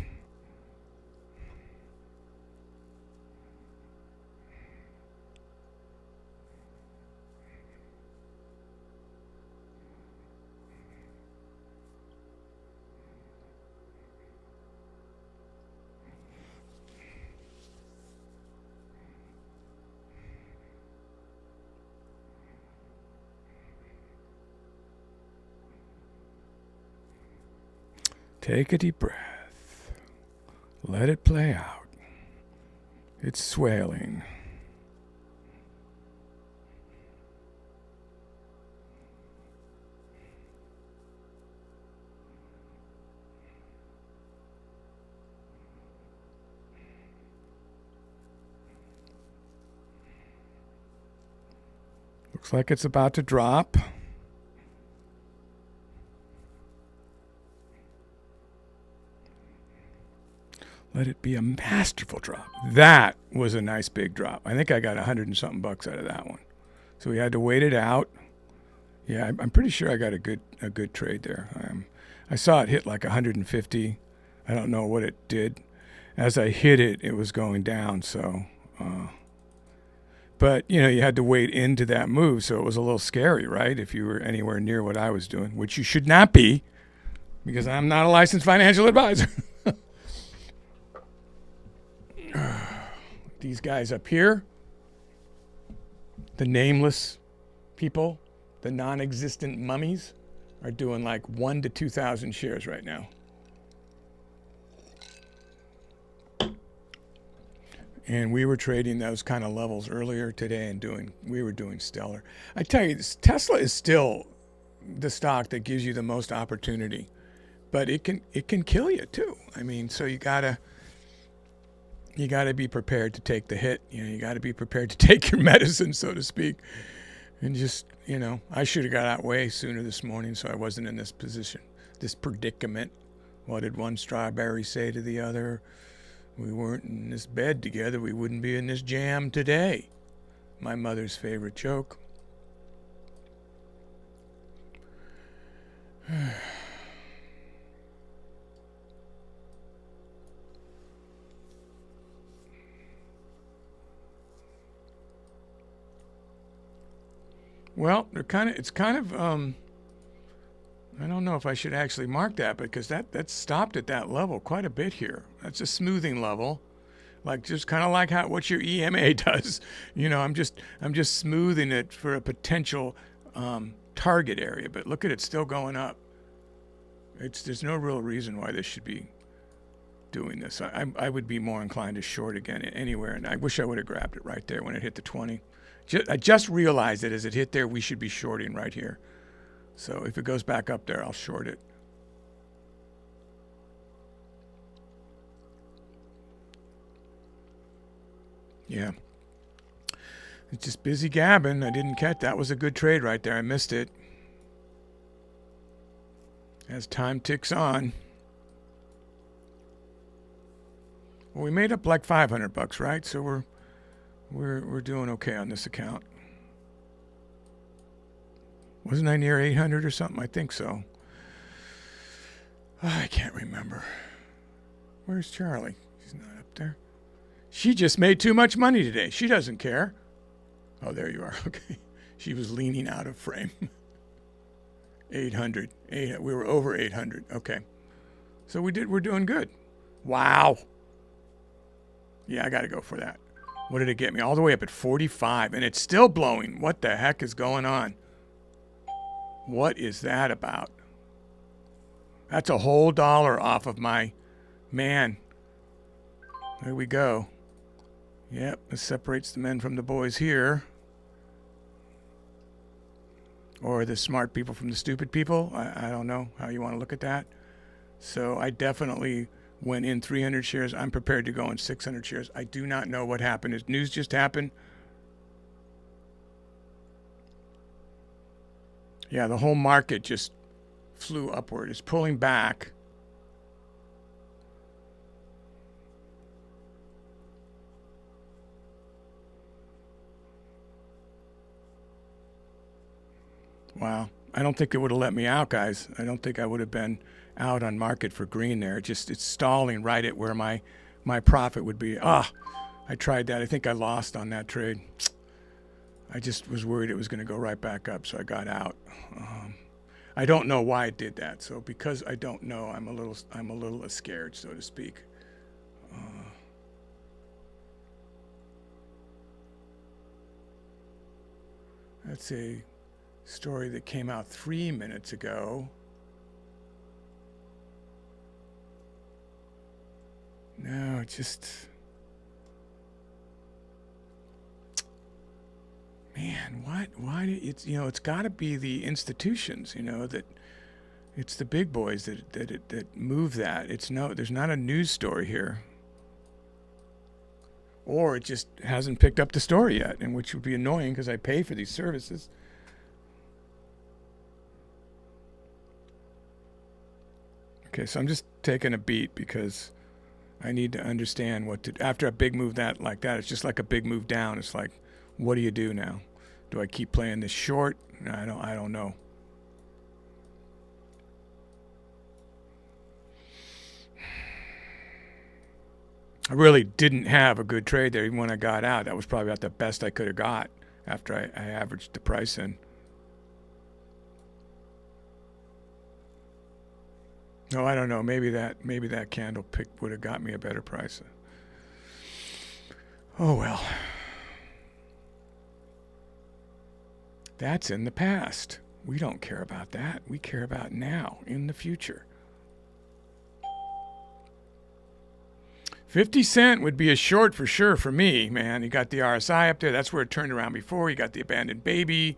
Take a deep breath. Let it play out. It's swelling. Looks like it's about to drop. Let it be a masterful drop. That was a nice big drop. I think I got 100 and something bucks out of that one. So we had to wait it out. Yeah, I'm pretty sure I got a good trade there. I saw it hit like 150. I don't know what it did. As I hit it, it was going down. So, but you know, you had to wait into that move, so it was a little scary, right? If you were anywhere near what I was doing, which you should not be, because I'm not a licensed financial advisor. These guys up here, The nameless people, the non-existent mummies, are doing like 1,000 to 2,000 shares right now. And we were trading those kind of levels earlier today and we were doing stellar. I tell you, Tesla is still the stock that gives you the most opportunity, but it can kill you too. I mean, so you gotta be prepared to take the hit. You gotta be prepared to take your medicine, so to speak. And just, I should have got out way sooner this morning, so I wasn't in this position, this predicament. What did one strawberry say to the other? We weren't in this bed together, we wouldn't be in this jam today. My mother's favorite joke. Well, it's kind of I don't know if I should actually mark that, because that stopped at that level quite a bit here. That's a smoothing level, like just kind of like what your EMA does. I'm just smoothing it for a potential target area. But look at it, still going up. There's no real reason why this should be doing this. I would be more inclined to short again anywhere, and I wish I would have grabbed it right there when it hit the 20. I just realized that as it hit there, we should be shorting right here. So if it goes back up there, I'll short it. Yeah. It's just busy gabbing. I didn't catch. That was a good trade right there. I missed it. As time ticks on. Well, we made up like $500, right? So we're doing okay on this account. Wasn't I near 800 or something? I think so. I can't remember. Where's Charlie? She's not up there. She just made too much money today. She doesn't care. Oh, there you are. Okay. She was leaning out of frame. 800. We were over 800. Okay. So we're doing good. Wow. Yeah, I got to go for that. What did it get me? All the way up at 45, and it's still blowing. What the heck is going on? What is that about? That's a whole $1 off of my man. There we go. Yep, this separates the men from the boys here. Or the smart people from the stupid people. I don't know how you want to look at that. So I definitely went in 300 shares. I'm prepared to go in 600 shares. I do not know what happened. Is news just happened? Yeah, the whole market just flew upward. It's pulling back. Wow. I don't think it would have let me out, guys. I don't think I would have been out on market for green there. It's stalling right at where my profit would be. I tried that. I think I lost on that trade. I just was worried it was going to go right back up, so I got out. I don't know why it did that. So because I don't know, I'm a little scared, so to speak. That's a story that came out 3 minutes ago. No, it just... Man, what? Why? It's got to be the institutions, that it's the big boys that move that. There's not a news story here. Or it just hasn't picked up the story yet, and which would be annoying because I pay for these services. Okay, so I'm just taking a beat because I need to understand after a big move like that, it's just like a big move down. It's like, what do you do now? Do I keep playing this short? I don't know. I really didn't have a good trade there even when I got out. That was probably about the best I could have got after I averaged the price in. No, I don't know. Maybe that candle pick would have got me a better price. Oh well. That's in the past. We don't care about that. We care about now, in the future. 50 cent would be a short for sure for me, man. You got the RSI up there. That's where it turned around before. You got the abandoned baby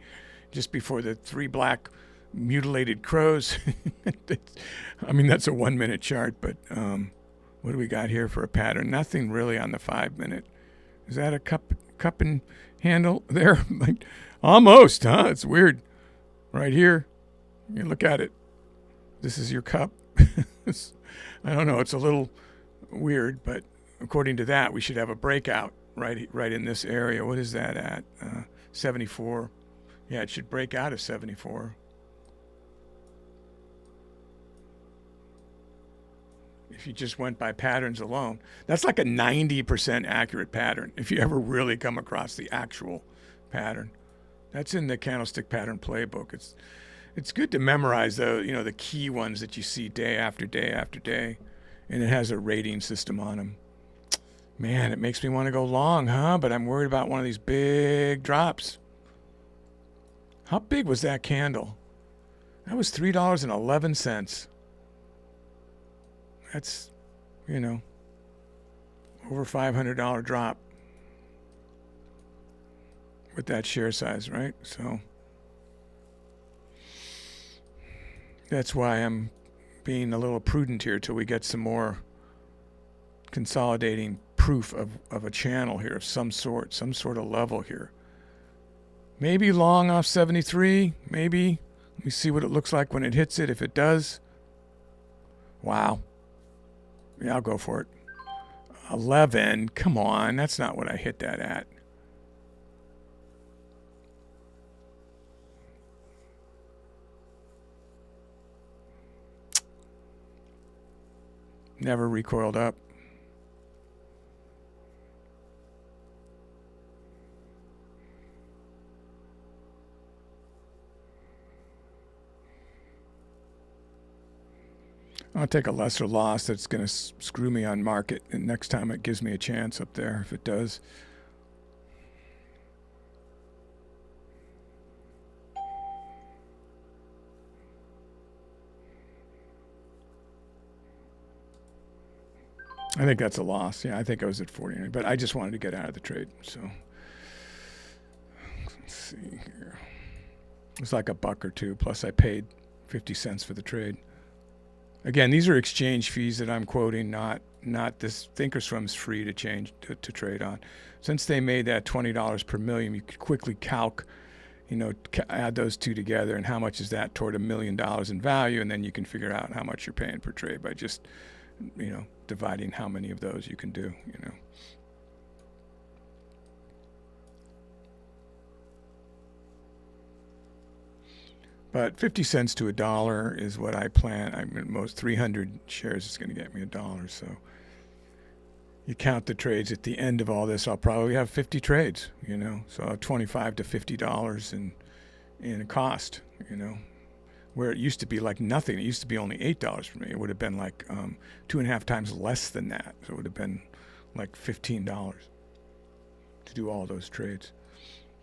just before the 3 black mutilated crows. I mean, that's a 1 minute chart, but what do we got here for a pattern? Nothing really on the 5 minute. Is that a cup and handle there? Like, almost, huh? It's weird. Right here, you look at it. This is your cup. I don't know. It's a little weird, but according to that, we should have a breakout right in this area. What is that at? 74. Yeah, it should break out of 74. If you just went by patterns alone, that's like a 90% accurate pattern. If you ever really come across the actual pattern, that's in the candlestick pattern playbook. It's good to memorize the key ones that you see day after day after day, and it has a rating system on them. Man, it makes me want to go long, huh? But I'm worried about one of these big drops. How big was that candle? That was $3.11. That's, over $500 drop with that share size, right? So that's why I'm being a little prudent here till we get some more consolidating proof of a channel here of some sort of level here. Maybe long off 73, maybe. Let me see what it looks like when it hits it, if it does. Wow. Yeah, I'll go for it. 11, come on, that's not what I hit that at. Never recoiled up. I'll take a lesser loss that's going to screw me on market, and next time it gives me a chance up there, if it does. I think that's a loss. Yeah, I think I was at 49, but I just wanted to get out of the trade. So let's see here. It's like $1 or $2, plus I paid 50 cents for the trade. Again, these are exchange fees that I'm quoting, not this. Thinkorswim's free to to trade on. Since they made that $20 per million, you could quickly calc, add those two together, and how much is that toward $1 million in value, and then you can figure out how much you're paying per trade by just, dividing how many of those you can do, But 50 cents to $1 is what I plan. I mean, most 300 shares is going to get me $1. So you count the trades at the end of all this, I'll probably have 50 trades, so $25 to $50 in cost, where it used to be like nothing. It used to be only $8 for me. It would have been like 2.5 times less than that. So it would have been like $15 to do all those trades.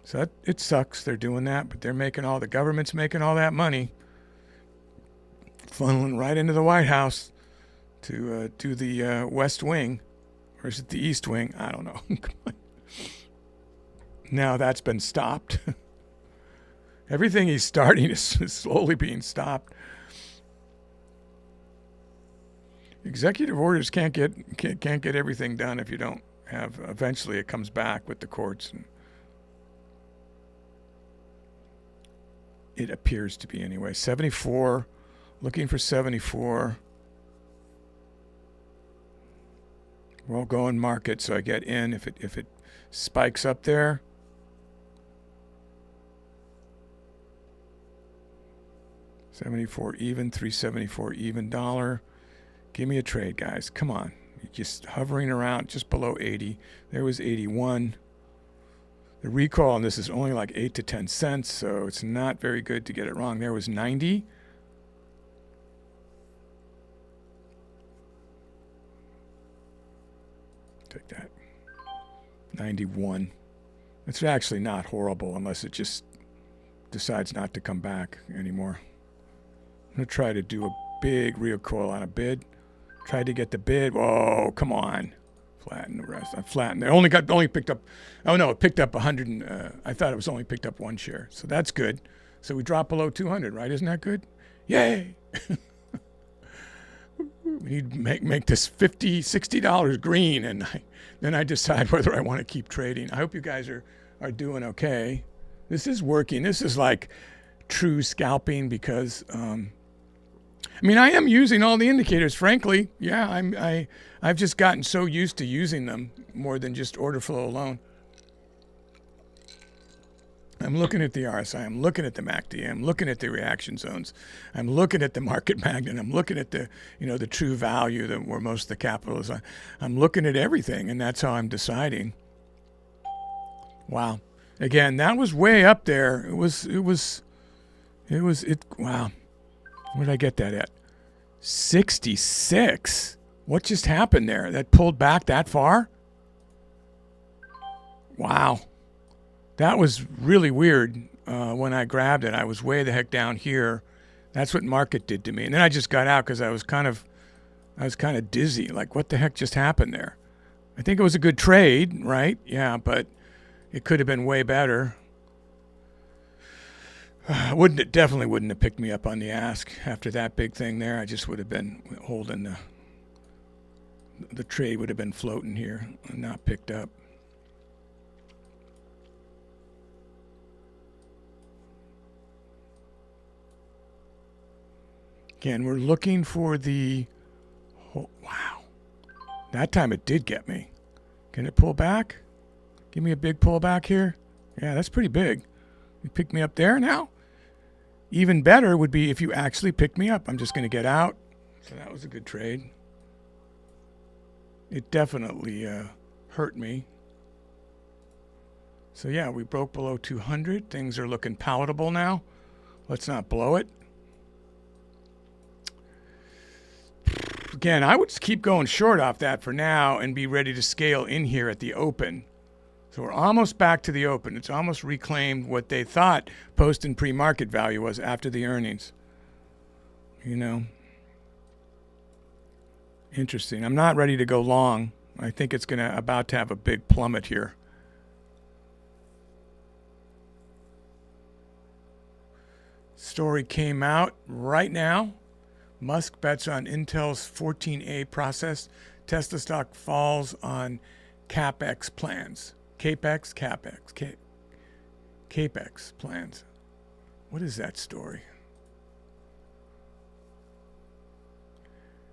So it sucks they're doing that, but the government's making all that money, funneling right into the White House to do the West Wing, or is it the East Wing? I don't know. Now that's been stopped. Everything he's starting is slowly being stopped. Executive orders can't get everything done if you don't have. Eventually, it comes back with the courts. It appears to be anyway. 74, looking for 74. We'll go in market, so I get in if it spikes up there. $74 even, $3.74 even dollar. Give me a trade, guys. Come on. You're just hovering around just below 80. There was 81. The recall on this is only like 8 to 10 cents, so it's not very good to get it wrong. There was 90. Take that. 91. It's actually not horrible unless it just decides not to come back anymore. I'm going to try to do a big recoil on a bid. Tried to get the bid. Whoa, come on. Flatten the rest. I flattened. It only picked up. Oh no, it picked up 100. I thought it was only picked up one share, so that's good. So we drop below 200, right? Isn't that good? Yay! We need to make this $50, $60 green, and then I decide whether I want to keep trading. I hope you guys are doing okay. This is working. This is like true scalping because. I mean, I am using all the indicators, frankly. Yeah, I've just gotten so used to using them more than just order flow alone. I'm looking at the RSI. I'm looking at the MACD. I'm looking at the reaction zones. I'm looking at the market magnet. I'm looking at the, the true value where most of the capital is. I'm looking at everything, and that's how I'm deciding. Wow. Again, that was way up there. Wow. Where did I get that at? 66. What just happened there? That pulled back that far? Wow. That was really weird when I grabbed it. I was way the heck down here. That's what market did to me. And then I just got out because I was kind of dizzy. Like, what the heck just happened there? I think it was a good trade, right? Yeah, but it could have been way better. Definitely wouldn't have picked me up on the ask after that big thing there. I just would have been holding the trade would have been floating here and not picked up. Again, we're looking for the, wow. That time it did get me. Can it pull back? Give me a big pullback here. Yeah, that's pretty big. You pick me up there now? Even better would be if you actually picked me up. I'm just going to get out. So that was a good trade. It definitely hurt me. So yeah, we broke below 200. Things are looking palatable now. Let's not blow it. Again, I would just keep going short off that for now and be ready to scale in here at the open. So we're almost back to the open. It's almost reclaimed what they thought post and pre-market value was after the earnings. Interesting. I'm not ready to go long. I think it's about to have a big plummet here. Story came out right now. Musk bets on Intel's 14A process. Tesla stock falls on CapEx plans. CapEx plans. What is that story?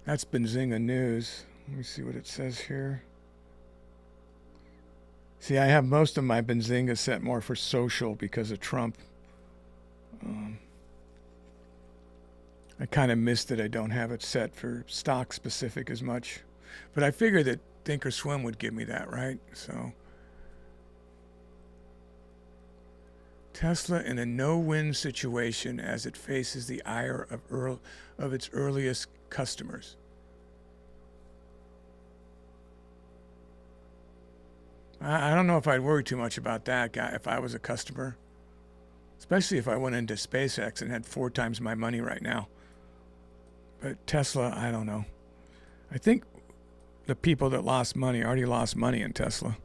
That's Benzinga News. Let me see what it says here. See, I have most of my Benzinga set more for social because of Trump. I kind of missed that I don't have it set for stock specific as much. But I figured that Thinkorswim would give me that, right? So Tesla in a no-win situation as it faces the ire of its earliest customers. I don't know if I'd worry too much about that guy if I was a customer, especially if I went into SpaceX and had 4 times my money right now. But Tesla, I don't know. I think the people that lost money already lost money in Tesla.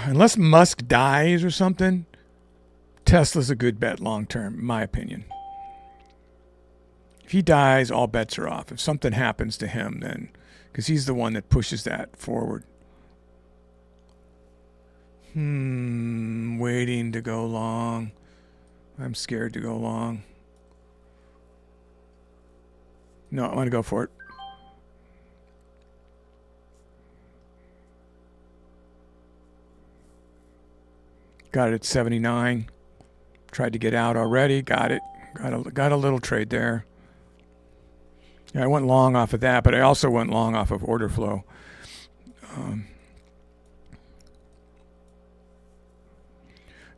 Unless Musk dies or something, Tesla's a good bet long term, in my opinion. If he dies, all bets are off. If something happens to him, then, because he's the one that pushes that forward. Waiting to go long. I'm scared to go long. No, I want to go for it. Got it at 79. Tried to get out already. Got it. Got a little trade there. Yeah, I went long off of that, but I also went long off of order flow.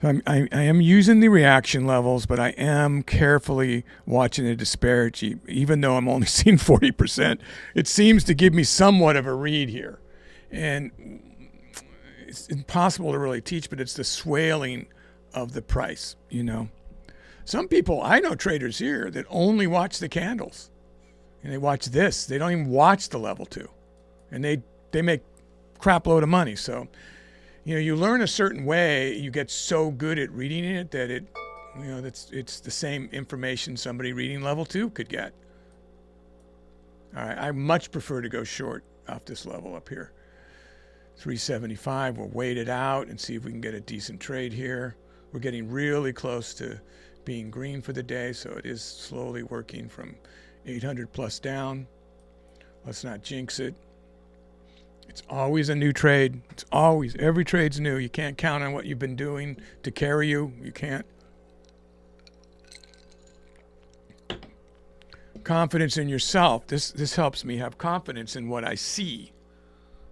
I am using the reaction levels, but I am carefully watching the disparity. Even though I'm only seeing 40%, it seems to give me somewhat of a read here. And it's impossible to really teach, but it's the swaying of the price, Some people, I know traders here that only watch the candles, and they watch this. They don't even watch the level 2, and they make crap load of money. So, you learn a certain way, you get so good at reading it that it's the same information somebody reading level 2 could get. All right, I much prefer to go short off this level up here. 375, we'll wait it out and see if we can get a decent trade here. We're getting really close to being green for the day, so it is slowly working from 800 plus down. Let's not jinx it. It's always a new trade. Every trade's new. You can't count on what you've been doing to carry you. You can't. Confidence in yourself. This helps me have confidence in what I see.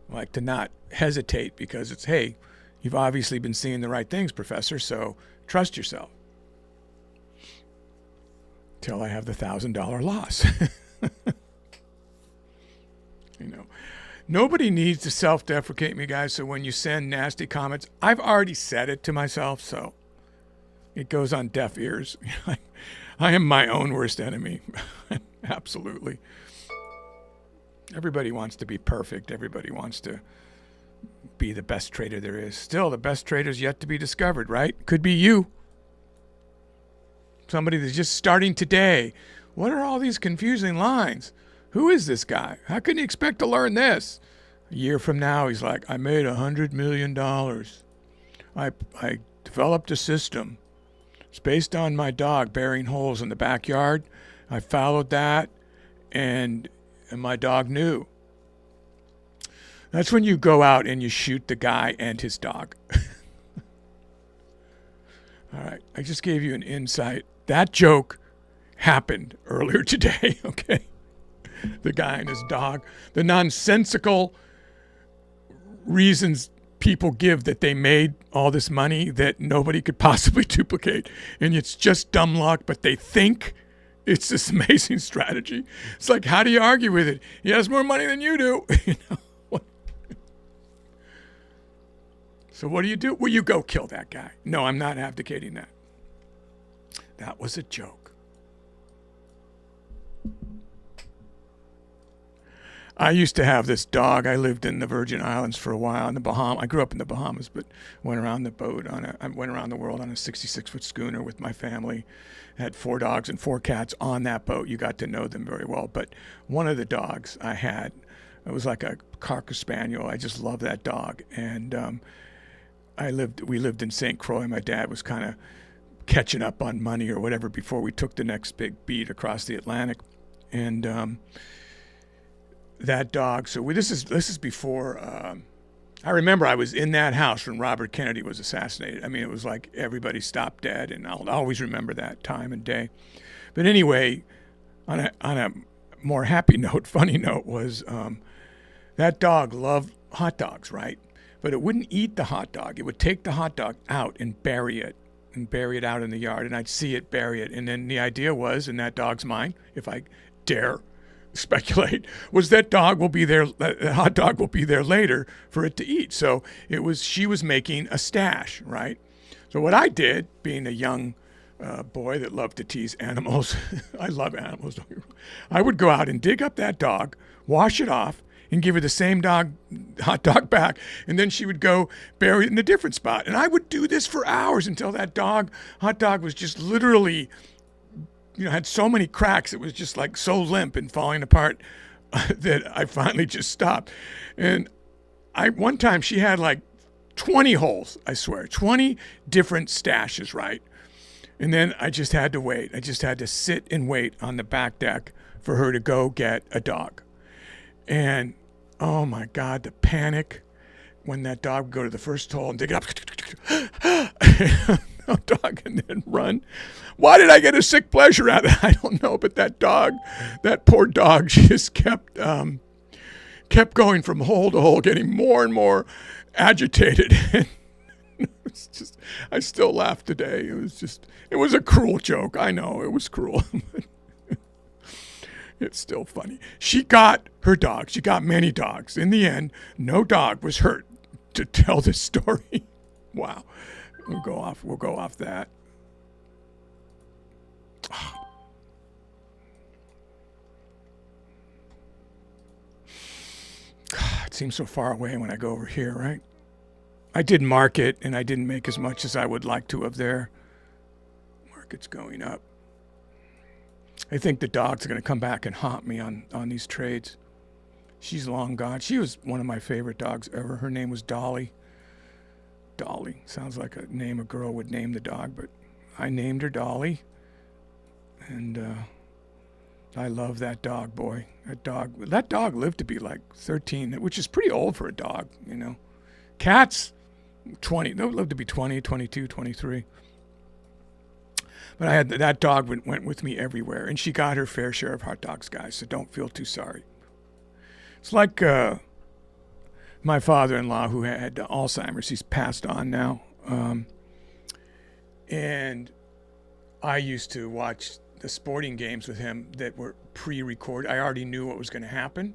Like to not hesitate because it's, hey, you've obviously been seeing the right things, Professor, so trust yourself. Till I have the $1,000 loss. Nobody needs to self-deprecate me, guys, so when you send nasty comments, I've already said it to myself, so it goes on deaf ears. I am my own worst enemy. Absolutely. Everybody wants to be perfect. Everybody wants to be the best trader there is. Still, the best trader's yet to be discovered, right? Could be you. Somebody that's just starting today. What are all these confusing lines? Who is this guy? How can you expect to learn this? A year from now, he's like, I made $100 million. I developed a system. It's based on my dog burying holes in the backyard. I followed that, and my dog knew. That's when you go out and you shoot the guy and his dog. All right, I just gave you an insight. That joke happened earlier today, okay? The guy and his dog. The nonsensical reasons people give that they made all this money that nobody could possibly duplicate. And it's just dumb luck, but they think it's this amazing strategy. It's like, how do you argue with it? He has more money than you do. So what do? Well, you go kill that guy. No, I'm not abdicating that. That was a joke. I used to have this dog. I lived in the Virgin Islands for a while in the Bahamas. I grew up in the Bahamas, but went around the boat I went around the world on a 66-foot schooner with my family. Had 4 dogs and 4 cats on that boat. You got to know them very well. But one of the dogs I had, it was like a Cocker Spaniel. I just loved that dog. And we lived in St. Croix. My dad was kind of catching up on money or whatever before we took the next big beat across the Atlantic. And that dog. So this is before. I remember I was in that house when Robert Kennedy was assassinated. I mean, it was like everybody stopped dead, and I'll always remember that time and day. But anyway, on a more happy note, funny note was that dog loved hot dogs, right? But it wouldn't eat the hot dog. It would take the hot dog out and bury it out in the yard, and I'd see it, bury it. And then the idea was, in that dog's mind, if I dare speculate, was that hot dog will be there later for it to eat. So she was making a stash, right? So what I did, being a young boy that loved to tease animals, I love animals, I would go out and dig up that dog, wash it off, and give her the same hot dog back, and then she would go bury it in a different spot. And I would do this for hours until that hot dog was just literally, had so many cracks, it was just like so limp and falling apart that I finally just stopped. And one time she had like 20 holes, I swear, 20 different stashes, right? And then I just had to wait. I just had to sit and wait on the back deck for her to go get a dog. And oh my God, the panic when that dog would go to the first hole and dig it up, dog, and then run. Why did I get a sick pleasure out of it? I don't know, but that poor dog, she just kept going from hole to hole, getting more and more agitated. It's just, I still laugh today. It was a cruel joke. I know it was cruel. It's still funny. She got her dog. She got many dogs. In the end, no dog was hurt to tell this story. Wow. We'll go off that. God, it seems so far away when I go over here, right? I did market, and I didn't make as much as I would like to have there. Market's going up. I think the dog's going to come back and haunt me on these trades. She's long gone. She was one of my favorite dogs ever. Her name was Dolly. Dolly. Sounds like a name a girl would name the dog, but I named her Dolly. And I love that dog, boy. That dog lived to be like 13, which is pretty old for a dog, you know. Cats, 20. They'll live to be 20, 22, 23. But I had that dog went with me everywhere, and she got her fair share of hot dogs, guys, so don't feel too sorry. It's like my father-in-law who had Alzheimer's. He's passed on now. And I used to watch the sporting games with him that were pre-recorded. I already knew what was going to happen.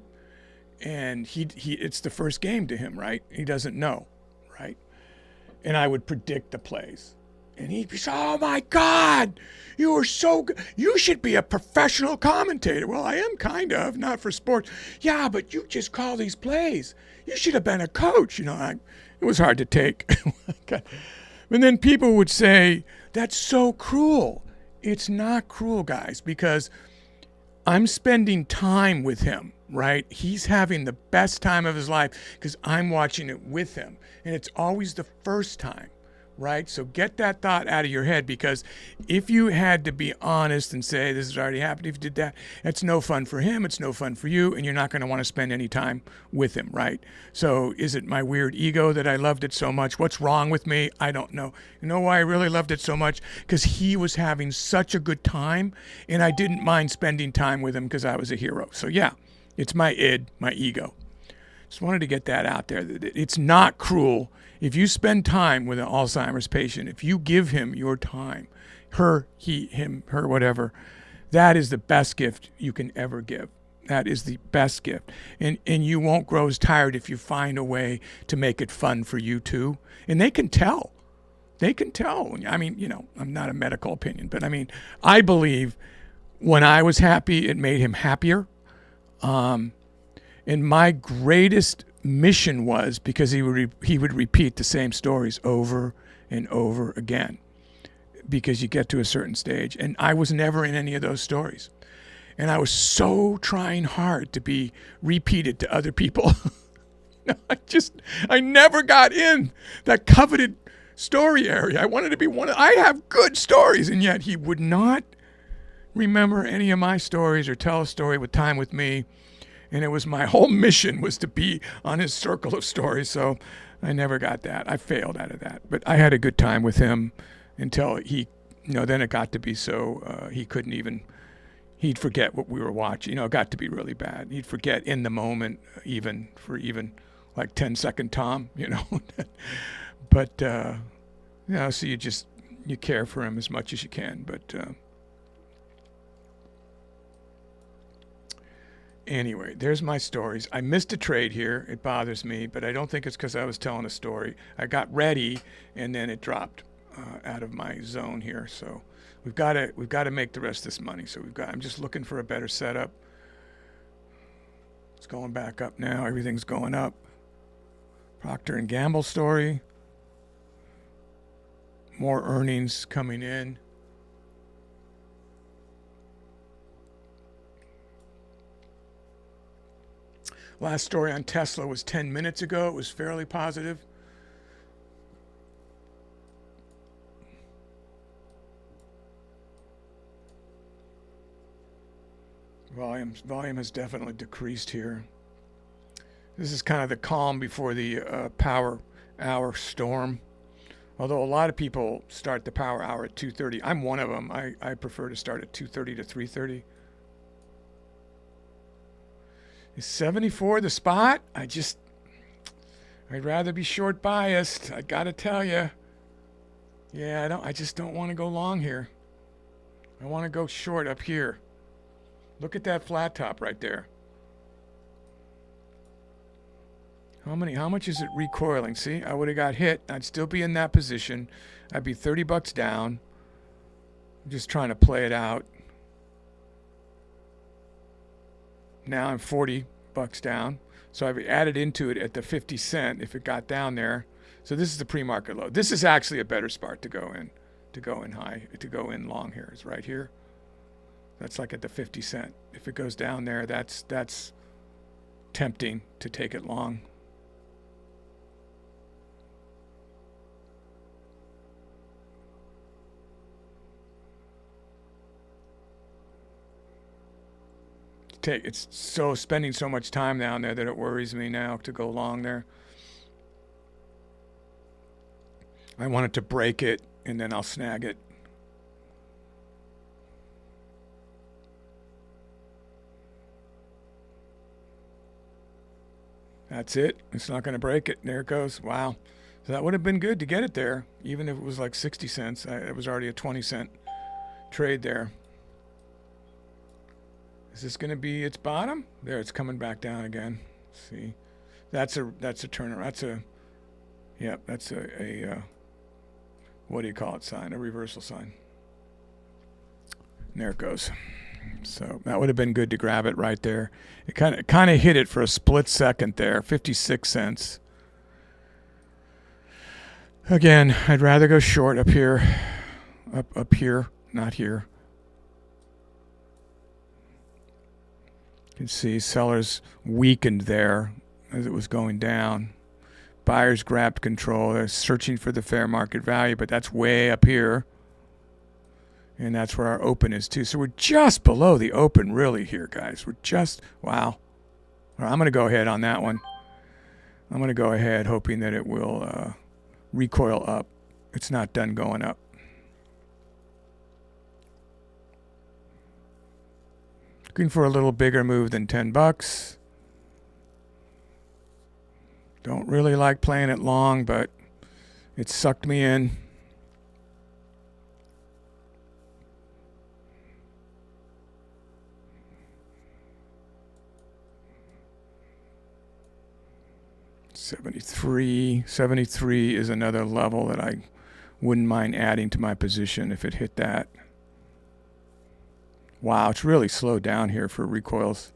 And it's the first game to him, right? He doesn't know, right? And I would predict the plays. And he'd be, oh my God, you are so good. You should be a professional commentator. Well, I am kind of, not for sports. Yeah, but you just call these plays. You should have been a coach. You know, it was hard to take. And then people would say, that's so cruel. It's not cruel, guys, because I'm spending time with him, right? He's having the best time of his life because I'm watching it with him. And it's always the first time. Right? So get that thought out of your head, because if you had to be honest and say this has already happened, if you did that, it's no fun for him, it's no fun for you, and you're not going to want to spend any time with him, right? So is it my weird ego that I loved it so much? What's wrong with me? I don't know. You know why I really loved it so much? Because he was having such a good time, and I didn't mind spending time with him because I was a hero. So yeah, it's my id, my ego. Just wanted to get that out there. It's not cruel. If you spend time with an Alzheimer's patient, if you give him your time, her, he, him, her, whatever, that is the best gift you can ever give. That is the best gift. And you won't grow as tired if you find a way to make it fun for you too. And they can tell. They can tell. I mean, you know, I'm not a medical opinion, but I mean, I believe when I was happy, it made him happier. And my greatest mission was because he would repeat the same stories over and over again, because you get to a certain stage, and I was never in any of those stories, and I was so trying hard to be repeated to other people. I never got in that coveted story area. I wanted to be I have good stories, and yet he would not remember any of my stories or tell a story with time with me. And it was my whole mission was to be on his circle of stories. So I never got that. I failed out of that. But I had a good time with him until he, you know, then it got to be so he couldn't even, he'd forget what we were watching. You know, it got to be really bad. He'd forget in the moment, even like 10-second Tom, you know. But, you know, so you care for him as much as you can. But, anyway, there's my stories. I missed a trade here. It bothers me, but I don't think it's because I was telling a story. I got ready, and then it dropped out of my zone here. So we've got to make the rest of this money. So I'm just looking for a better setup. It's going back up now. Everything's going up. Procter and Gamble story. More earnings coming in. Last story on Tesla was 10 minutes ago. It was fairly positive. Volume has definitely decreased here. This is kind of the calm before the power hour storm. Although a lot of people start the power hour at 2:30. I'm one of them. I prefer to start at 2:30 to 3:30. Is 74 the spot? I'd rather be short biased. I gotta tell you. Yeah, I just don't want to go long here. I want to go short up here. Look at that flat top right there. How much is it recoiling? See, I would have got hit. I'd still be in that position. I'd be 30 bucks down. I'm just trying to play it out. Now I'm 40 bucks down. So I've added into it at the 50 cent if it got down there. So this is the pre-market low. This is actually a better spot to go in long here. It's right here. That's like at the 50 cent. If it goes down there, that's tempting to take it long. It's so spending so much time down there that it worries me now to go long there. I want it to break it and then I'll snag it. That's it. It's not going to break it. There it goes. Wow. So that would have been good to get it there, even if it was like 60 cents. It was already a 20-cent trade there. Is this going to be its bottom? There, it's coming back down again. Let's see, that's a turnaround. That's a what do you call it? Sign, a reversal sign. And there it goes. So that would have been good to grab it right there. It kind of hit it for a split second there. 56 cents. Again, I'd rather go short up here, up here, not here. You can see sellers weakened there as it was going down. Buyers grabbed control. They're searching for the fair market value, but that's way up here. And that's where our open is too. So we're just below the open really here, guys. We're just, wow. All right, I'm going to go ahead on that one. I'm going to go ahead hoping that it will recoil up. It's not done going up. Looking for a little bigger move than 10 bucks. Don't really like playing it long, but it sucked me in. $73 is another level that I wouldn't mind adding to my position if it hit that. Wow, it's really slowed down here for recoils.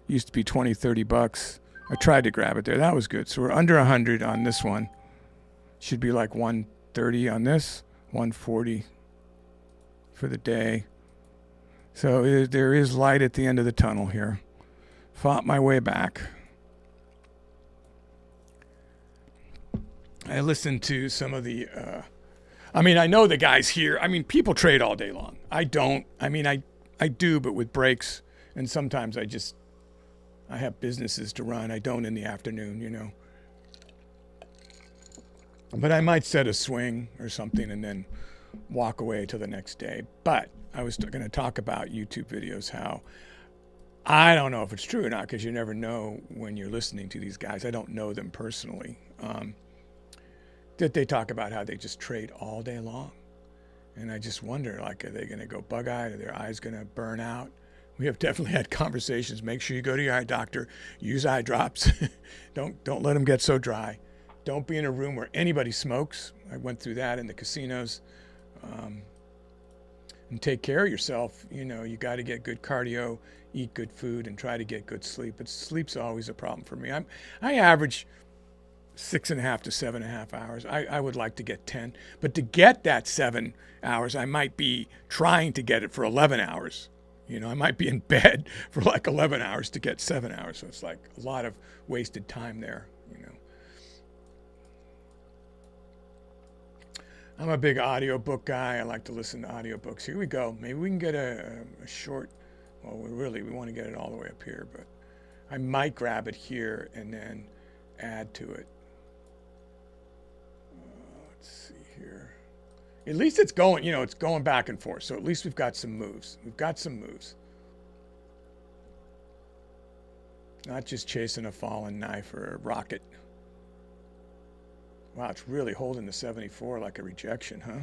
Used to be 20, 30 bucks. I tried to grab it there. That was good. So we're under 100 on this one. Should be like 130 on this, 140 for the day. So there is light at the end of the tunnel here. Fought my way back. I listened to some of the I know the guys here. People trade all day long. I don't. I do, but with breaks. And sometimes I have businesses to run. I don't in the afternoon, But I might set a swing or something and then walk away till the next day. But I was going to talk about YouTube videos, how I don't know if it's true or not, because you never know when you're listening to these guys. I don't know them personally. That they talk about how they just trade all day long. And I just wonder, are they going to go bug-eyed? Are their eyes going to burn out? We have definitely had conversations. Make sure you go to your eye doctor. Use eye drops. Don't let them get so dry. Don't be in a room where anybody smokes. I went through that in the casinos. And take care of yourself. You got to get good cardio, eat good food, and try to get good sleep. But sleep's always a problem for me. I average 6.5 to 7.5 hours. I would like to get 10, but to get that 7 hours, I might be trying to get it for 11 hours. I might be in bed for like 11 hours to get 7 hours. So it's like a lot of wasted time there. I'm a big audiobook guy. I like to listen to audiobooks. Here we go. Maybe we can get a short, well, we want to get it all the way up here, but I might grab it here and then add to it. Let's see here. At least it's going, it's going back and forth. So at least we've got some moves. Not just chasing a fallen knife or a rocket. Wow, it's really holding the 74 like a rejection, huh?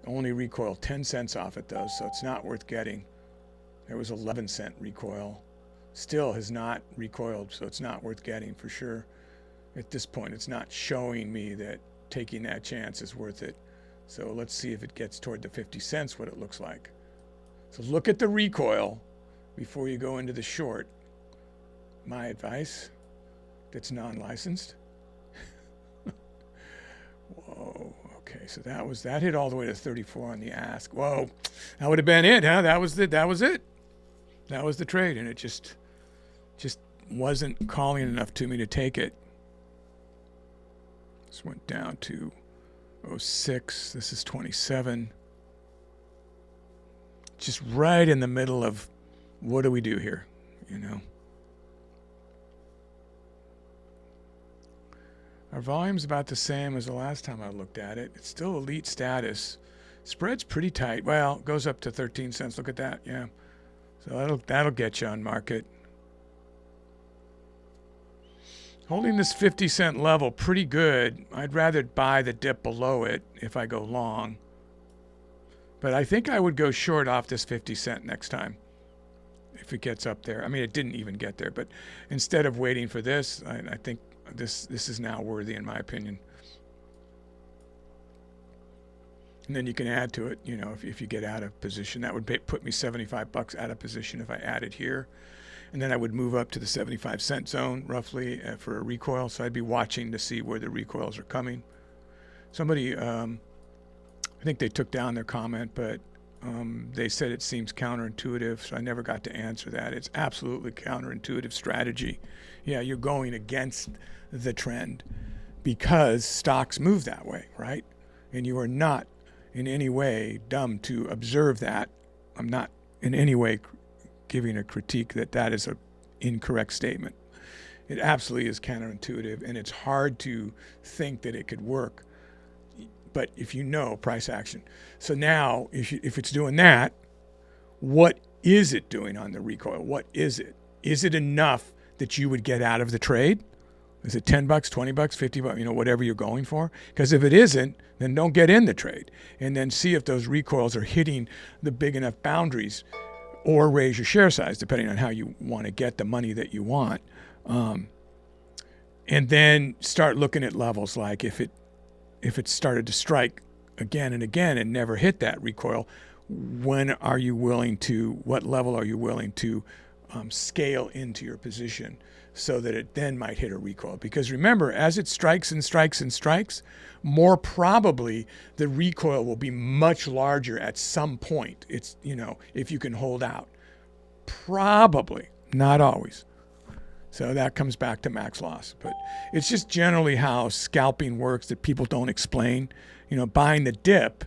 Only recoil 10 cents off it, though, so it's not worth getting. There was 11-cent recoil still has not recoiled, so it's not worth getting for sure. At this point, it's not showing me that taking that chance is worth it. So let's see if it gets toward the 50 cents, what it looks like. So look at the recoil before you go into the short. My advice, that's non-licensed. Whoa, okay, so that hit all the way to 34 on the ask. Whoa, that would have been it, huh? That was it. That was the trade, and it just wasn't calling enough to me to take it. This went down to 06. This is 27. Just right in the middle of what do we do here, you know? Our volume's about the same as the last time I looked at it. It's still elite status. Spread's pretty tight. Well, it goes up to 13 cents. Look at that. Yeah. So that'll get you on market. Holding this 50-cent level pretty good. I'd rather buy the dip below it if I go long. But I think I would go short off this 50 cent next time if it gets up there. I mean, it didn't even get there, but instead of waiting for this, I think this is now worthy in my opinion. And then you can add to it, you know, if you get out of position. That would put me 75 bucks out of position if I added here. And then I would move up to the 75-cent zone roughly for a recoil. So I'd be watching to see where the recoils are coming. Somebody, I think they took down their comment, but they said it seems counterintuitive. So I never got to answer that. It's absolutely counterintuitive strategy. Yeah, you're going against the trend because stocks move that way, right? And you are not in any way dumb to observe that. I'm not in any way giving a critique that is an incorrect statement. It absolutely is counterintuitive, and it's hard to think that it could work. But if you know price action. So now, if it's doing that, what is it doing on the recoil? What is it? Is it enough that you would get out of the trade? Is it 10 bucks, 20 bucks, 50 bucks, you know, whatever you're going for? Because if it isn't, then don't get in the trade. And then see if those recoils are hitting the big enough boundaries, or raise your share size, depending on how you want to get the money that you want. And then start looking at levels like if it started to strike again and again and never hit that recoil, what level are you willing to scale into your position so that it then might hit a recoil? Because remember, as it strikes and strikes and strikes, more probably the recoil will be much larger at some point. It's, you know, if you can hold out. Probably, not always. So that comes back to max loss. But it's just generally how scalping works that people don't explain. You know, buying the dip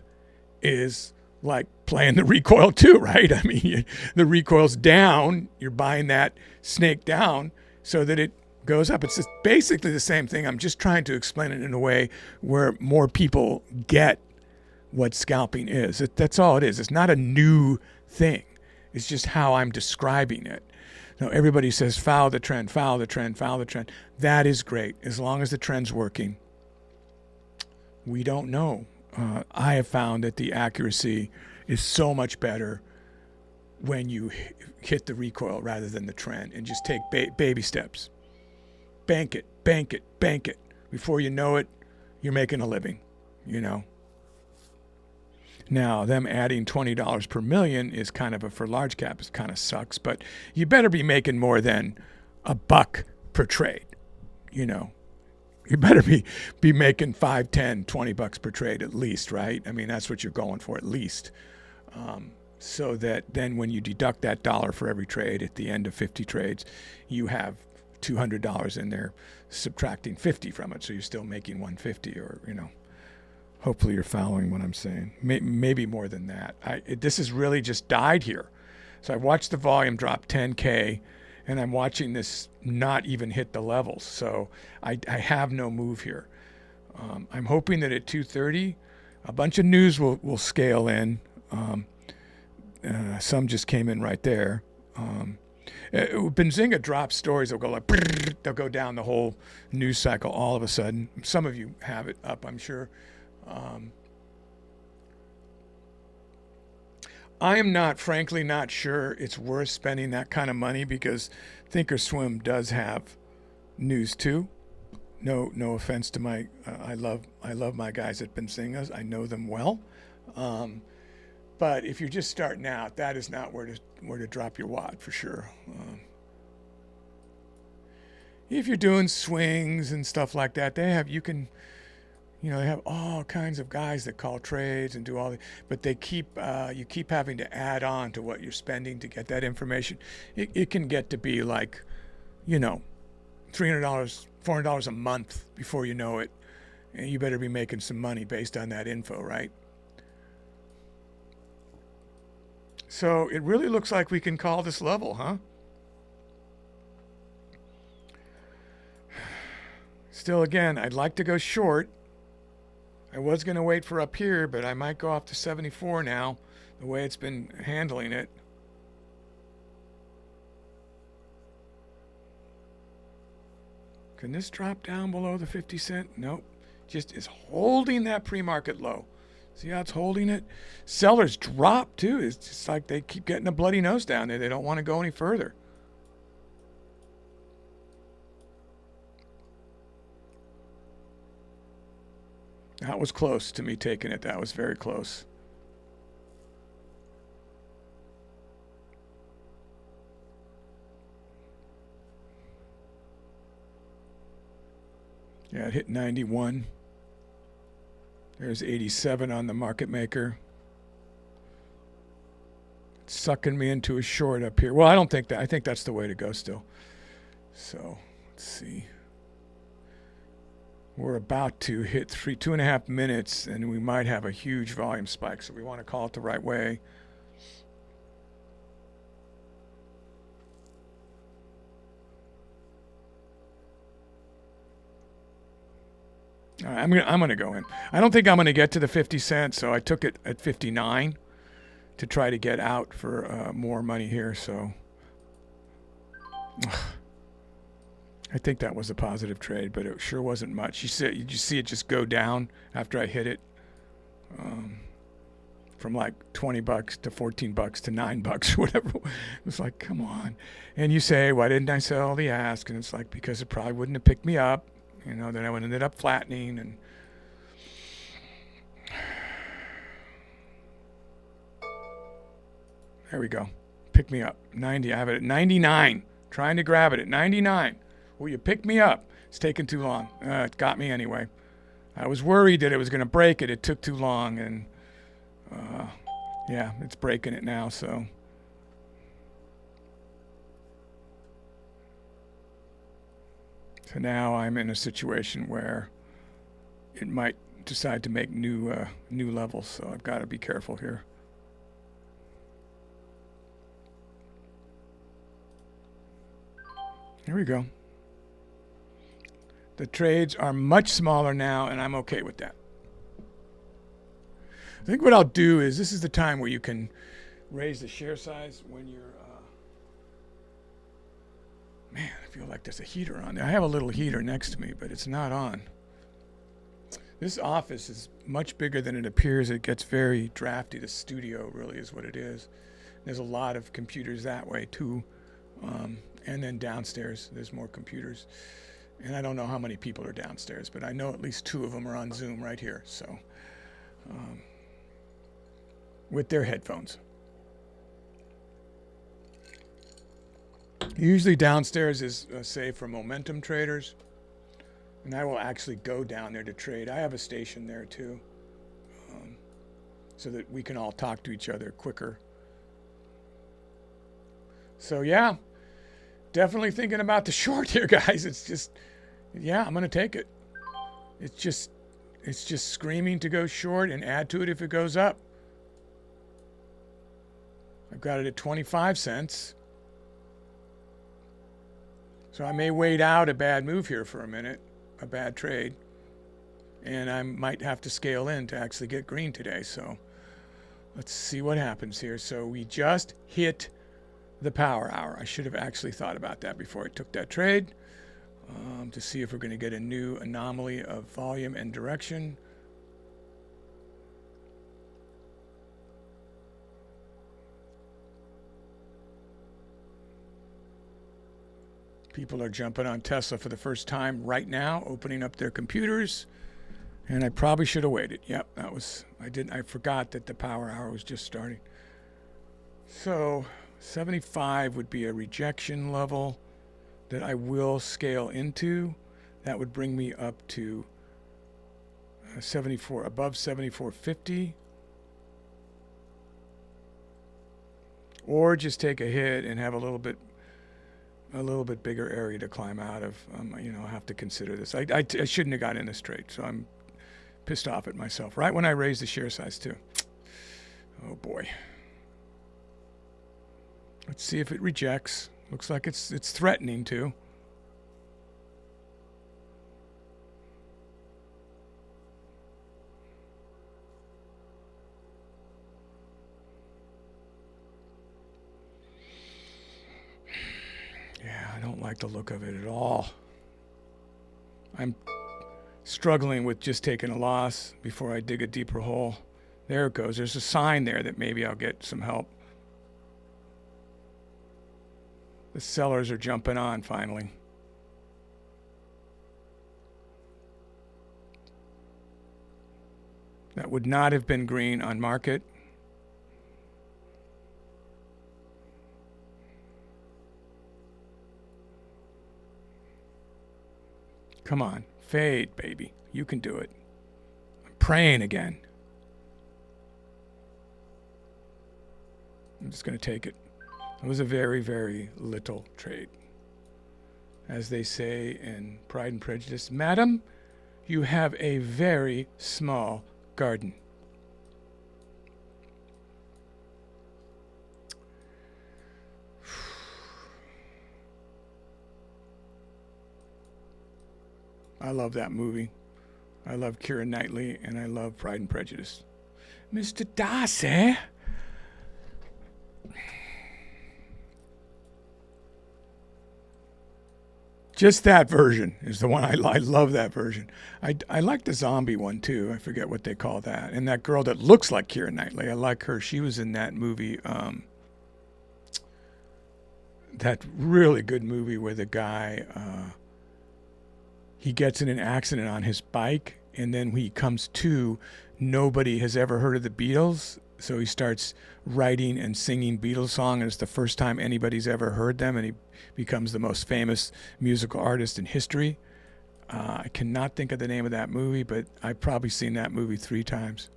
is like playing the recoil too, right? I mean, the recoil's down, you're buying that snake down so that it goes up. It's just basically the same thing. I'm just trying to explain it in a way where more people get what scalping is. That's all it is. It's not a new thing. It's just how I'm describing it. Now, everybody says, follow the trend, follow the trend, follow the trend. That is great, as long as the trend's working. We don't know. I have found that the accuracy is so much better when you hit the recoil rather than the trend, and just take baby steps. Bank it, bank it, bank it. Before you know it, you're making a living, you know. Now, them adding $20 per million is kind of for large cap, it kind of sucks, but you better be making more than $1 per trade, you know. You better be making 5, 10, 20 bucks per trade at least, right? I mean, that's what you're going for at least. So that then when you deduct that dollar for every trade at the end of 50 trades, you have $200 in there, subtracting 50 from it. So you're still making 150, or, you know, hopefully you're following what I'm saying. Maybe more than that. This has really just died here. So I've watched the volume drop 10K, and I'm watching this not even hit the levels. So I have no move here. I'm hoping that at 2:30, a bunch of news will scale in. Some just came in right there. Benzinga drops stories. They'll go like, they'll go down the whole news cycle all of a sudden. Some of you have it up, I'm sure. I am not, frankly, not sure it's worth spending that kind of money because Thinkorswim does have news too. No offense to my, I love my guys at Benzingas. I know them well. But if you're just starting out, that is not where to drop your wad for sure. If you're doing swings and stuff like that, they have all kinds of guys that call trades and do all the, but they you keep having to add on to what you're spending to get that information. It can get to be like, $300, $400 a month before you know it. And you better be making some money based on that info, right? So it really looks like we can call this level, huh? Still, again, I'd like to go short. I was going to wait for up here, but I might go off to 74 now, the way it's been handling it. Can this drop down below the 50 cent? Nope. Just is holding that pre-market low. See how it's holding it? Sellers drop too. It's just like they keep getting a bloody nose down there. They don't want to go any further. That was close to me taking it. That was very close. Yeah, it hit 91. There's 87 on the market maker. It's sucking me into a short up here. Well, I don't think that. I think that's the way to go still. So, let's see. We're about to hit 2.5 minutes, and we might have a huge volume spike. So we want to call it the right way. All right, I'm gonna go in. I don't think I'm gonna get to the 50 cents, so I took it at 59 to try to get out for more money here. So I think that was a positive trade, but it sure wasn't much. You just see it just go down after I hit it, from like $20 to $14 to $9 or whatever. It was like, come on. And you say, why didn't I sell the ask? And it's like, because it probably wouldn't have picked me up. Then I would ended up flattening, and there we go. Pick me up. 90. I have it at 99. Trying to grab it at 99. Will you pick me up? It's taking too long. It got me anyway. I was worried that it was going to break it. It took too long, and yeah, it's breaking it now. So now I'm in a situation where it might decide to make new levels. So I've got to be careful here. Here we go. The trades are much smaller now, and I'm okay with that. I think what I'll do is, this is the time where you can raise the share size when you're, man, I feel like there's a heater on there. I have a little heater next to me, but it's not on. This office is much bigger than it appears. It gets very drafty. The studio really is what it is. There's a lot of computers that way too. And then downstairs, there's more computers. And I don't know how many people are downstairs, but I know at least 2 of them are on Zoom right here. So, with their headphones. Usually downstairs is safe for momentum traders. And I will actually go down there to trade. I have a station there too. So that we can all talk to each other quicker. So yeah, definitely thinking about the short here, guys. It's just, yeah, I'm going to take it. It's just screaming to go short and add to it if it goes up. I've got it at 25 cents. So I may wait out a bad move here for a minute, a bad trade. And I might have to scale in to actually get green today. So let's see what happens here. So we just hit the power hour. I should have actually thought about that before I took that trade, to see if we're going to get a new anomaly of volume and direction. People are jumping on Tesla for the first time right now, opening up their computers. And I probably should have waited. Yep, I forgot that the power hour was just starting. So 75 would be a rejection level that I will scale into. That would bring me up to 74, above 74.50. Or just take a hit and have a little bit bigger area to climb out of. I'll have to consider this. I shouldn't have got in this trade, so I'm pissed off at myself. Right when I raised the share size too. Oh boy. Let's see if it rejects. Looks like it's threatening to. Yeah, I don't like the look of it at all. I'm struggling with just taking a loss before I dig a deeper hole. There it goes. There's a sign there that maybe I'll get some help. The sellers are jumping on finally. That would not have been green on market. Come on, fade, baby. You can do it. I'm praying again. I'm just going to take it. It was a very, very little trade. As they say in Pride and Prejudice, Madam, you have a very small garden. I love that movie. I love Keira Knightley, and I love Pride and Prejudice. Mr. Darcy. Just that version is the one I love that version. I like the zombie one too. I forget what they call that. And that girl that looks like Keira Knightley, I like her. She was in that movie, that really good movie where the guy, he gets in an accident on his bike, and then when he comes to, nobody has ever heard of the Beatles. So he starts writing and singing Beatles songs, and it's the first time anybody's ever heard them, and he becomes the most famous musical artist in history. I cannot think of the name of that movie, but I've probably seen that movie 3 times.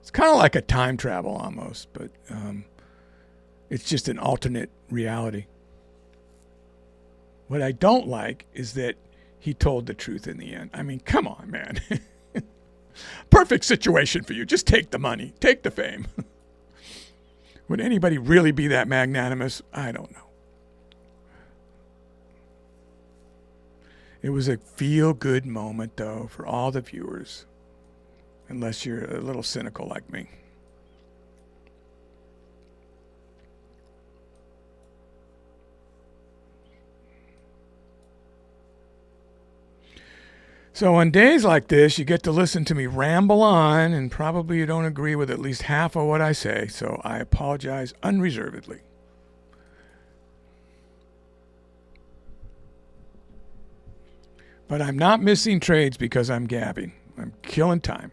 It's kind of like a time travel almost, but it's just an alternate reality. What I don't like is that he told the truth in the end. I mean, come on, man. Perfect situation for you. Just take the money. Take the fame. Would anybody really be that magnanimous? I don't know. It was a feel-good moment, though, for all the viewers. Unless you're a little cynical like me. So on days like this, you get to listen to me ramble on, and probably you don't agree with at least half of what I say, so I apologize unreservedly. But I'm not missing trades because I'm gabbing. I'm killing time.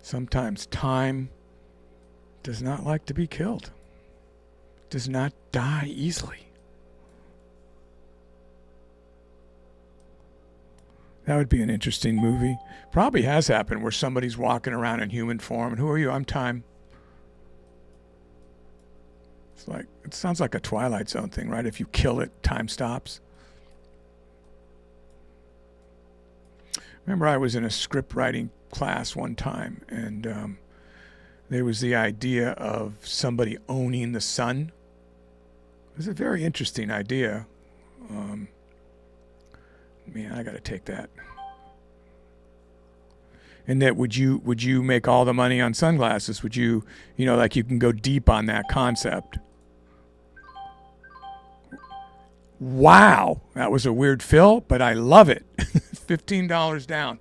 Sometimes time does not like to be killed. Does not die easily. That would be an interesting movie. Probably has happened where somebody's walking around in human form. And who are you? I'm time. It sounds like a Twilight Zone thing, right? If you kill it, time stops. Remember, I was in a script writing class one time, and there was the idea of somebody owning the sun. It was a very interesting idea. Man, I got to take that. And that would you make all the money on sunglasses? Would you, like you can go deep on that concept. Wow, that was a weird fill, but I love it. $15 down.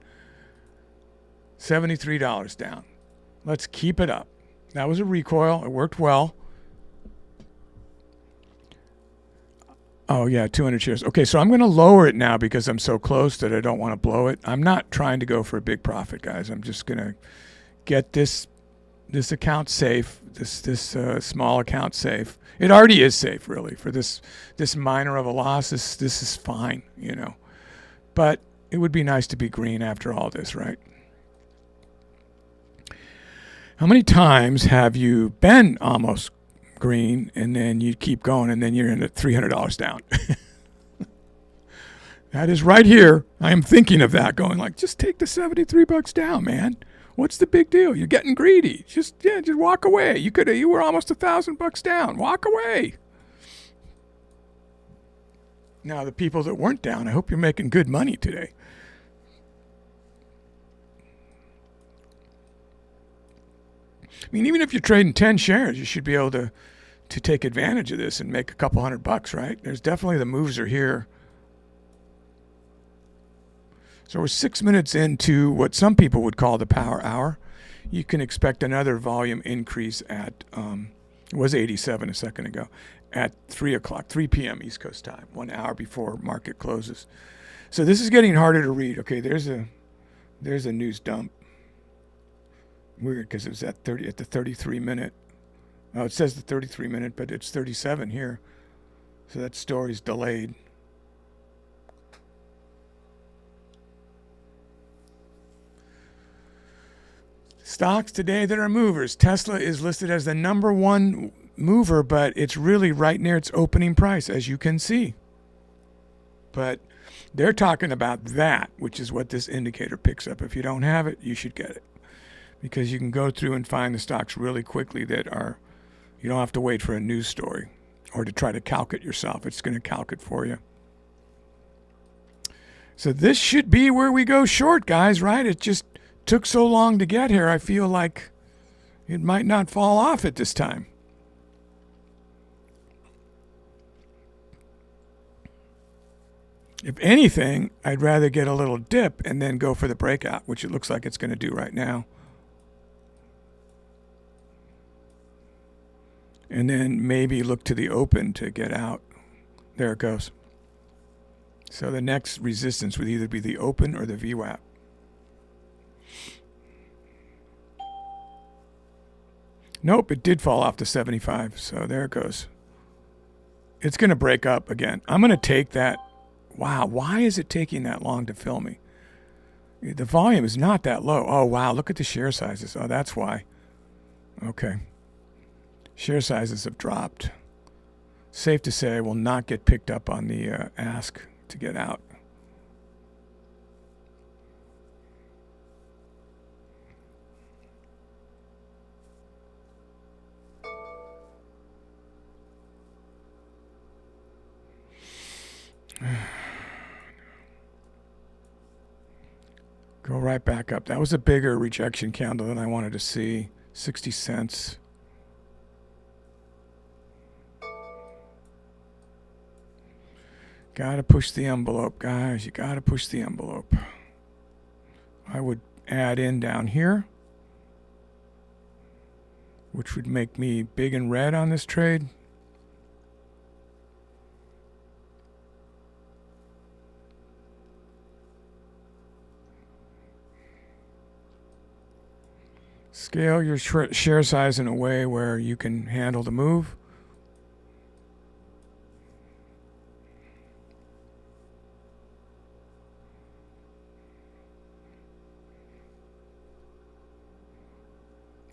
$73 down. Let's keep it up. That was a recoil. It worked well. Oh, yeah, 200 shares. Okay, so I'm going to lower it now because I'm so close that I don't want to blow it. I'm not trying to go for a big profit, guys. I'm just going to get this account safe, this small account safe. It already is safe, really, for this minor of a loss. This is fine, you know. But it would be nice to be green after all this, right? How many times have you been almost green and then you keep going and then you're in at $300 down? That is right here. I am thinking of that, going like, just take the $73 down, man. What's the big deal? You're getting greedy. Just walk away. You were almost $1,000 down. Walk away. Now the people that weren't down, I hope you're making good money today. I mean, even if you're trading 10 shares, you should be able to take advantage of this and make a couple $100, right? There's definitely, the moves are here. So we're 6 minutes into what some people would call the power hour. You can expect another volume increase at, it was 87 a second ago, at 3 p.m. East Coast time, 1 hour before market closes. So this is getting harder to read. Okay, there's a news dump. Weird, because it was at the 33 minute. Oh, it says the 33 minute, but it's 37 here. So that story's delayed. Stocks today that are movers. Tesla is listed as the #1 mover, but it's really right near its opening price, as you can see. But they're talking about that, which is what this indicator picks up. If you don't have it, you should get it, because you can go through and find the stocks really quickly that are, you don't have to wait for a news story or to try to calc it yourself. It's going to calc it for you. So this should be where we go short, guys, right? It just took so long to get here. I feel like it might not fall off at this time. If anything, I'd rather get a little dip and then go for the breakout, which it looks like it's going to do right now. And then maybe look to the open to get out. There it goes. So the next resistance would either be the open or the VWAP. Nope, it did fall off to 75. So there it goes. It's going to break up again. I'm going to take that. Wow, why is it taking that long to fill me? The volume is not that low. Oh, wow, look at the share sizes. Oh, that's why. Okay. Share sizes have dropped. Safe to say I will not get picked up on the ask to get out. Go right back up. That was a bigger rejection candle than I wanted to see. 60 cents. Gotta push the envelope, guys. You gotta push the envelope. I would add in down here, which would make me big and red on this trade. Scale your share size in a way where you can handle the move.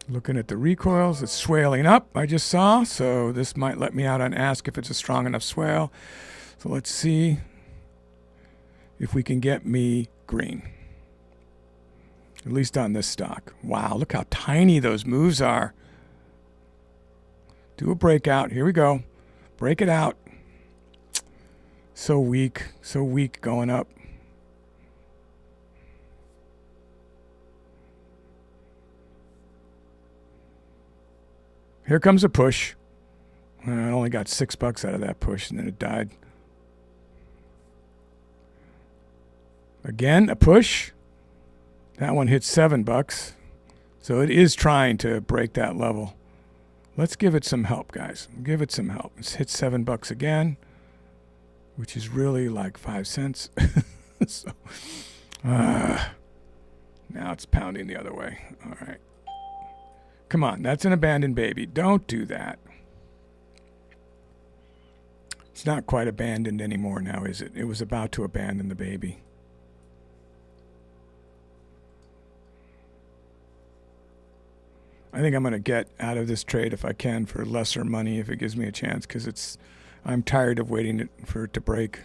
Looking at the recoils, it's swaling up, I just saw, so this might let me out on ask if it's a strong enough swale. So let's see if we can get me green. At least on this stock. Wow, look how tiny those moves are. Do a breakout. Here we go. Break it out. So weak going up. Here comes a push. I only got $6 out of that push, and then it died. Again, a push. That one hit $7. So it is trying to break that level. Let's give it some help, guys. Give it some help. Let's hit $7 again, which is really like 5 cents. So, now it's pounding the other way. All right. Come on, that's an abandoned baby. Don't do that. It's not quite abandoned anymore now, is it? It was about to abandon the baby. I think I'm going to get out of this trade if I can for lesser money if it gives me a chance, because I'm tired of waiting for it to break.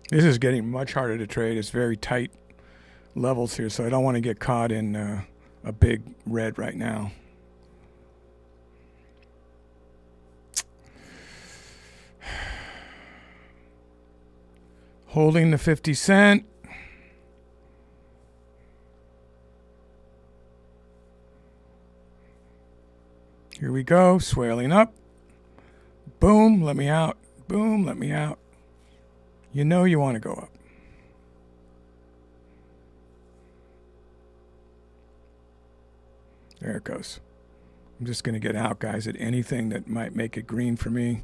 This is getting much harder to trade. It's very tight levels here, so I don't want to get caught in a big red right now. Holding the 50 cent. Here we go, swaling up. Boom, let me out. Boom, let me out. You know you want to go up. There it goes. I'm just going to get out, guys, at anything that might make it green for me.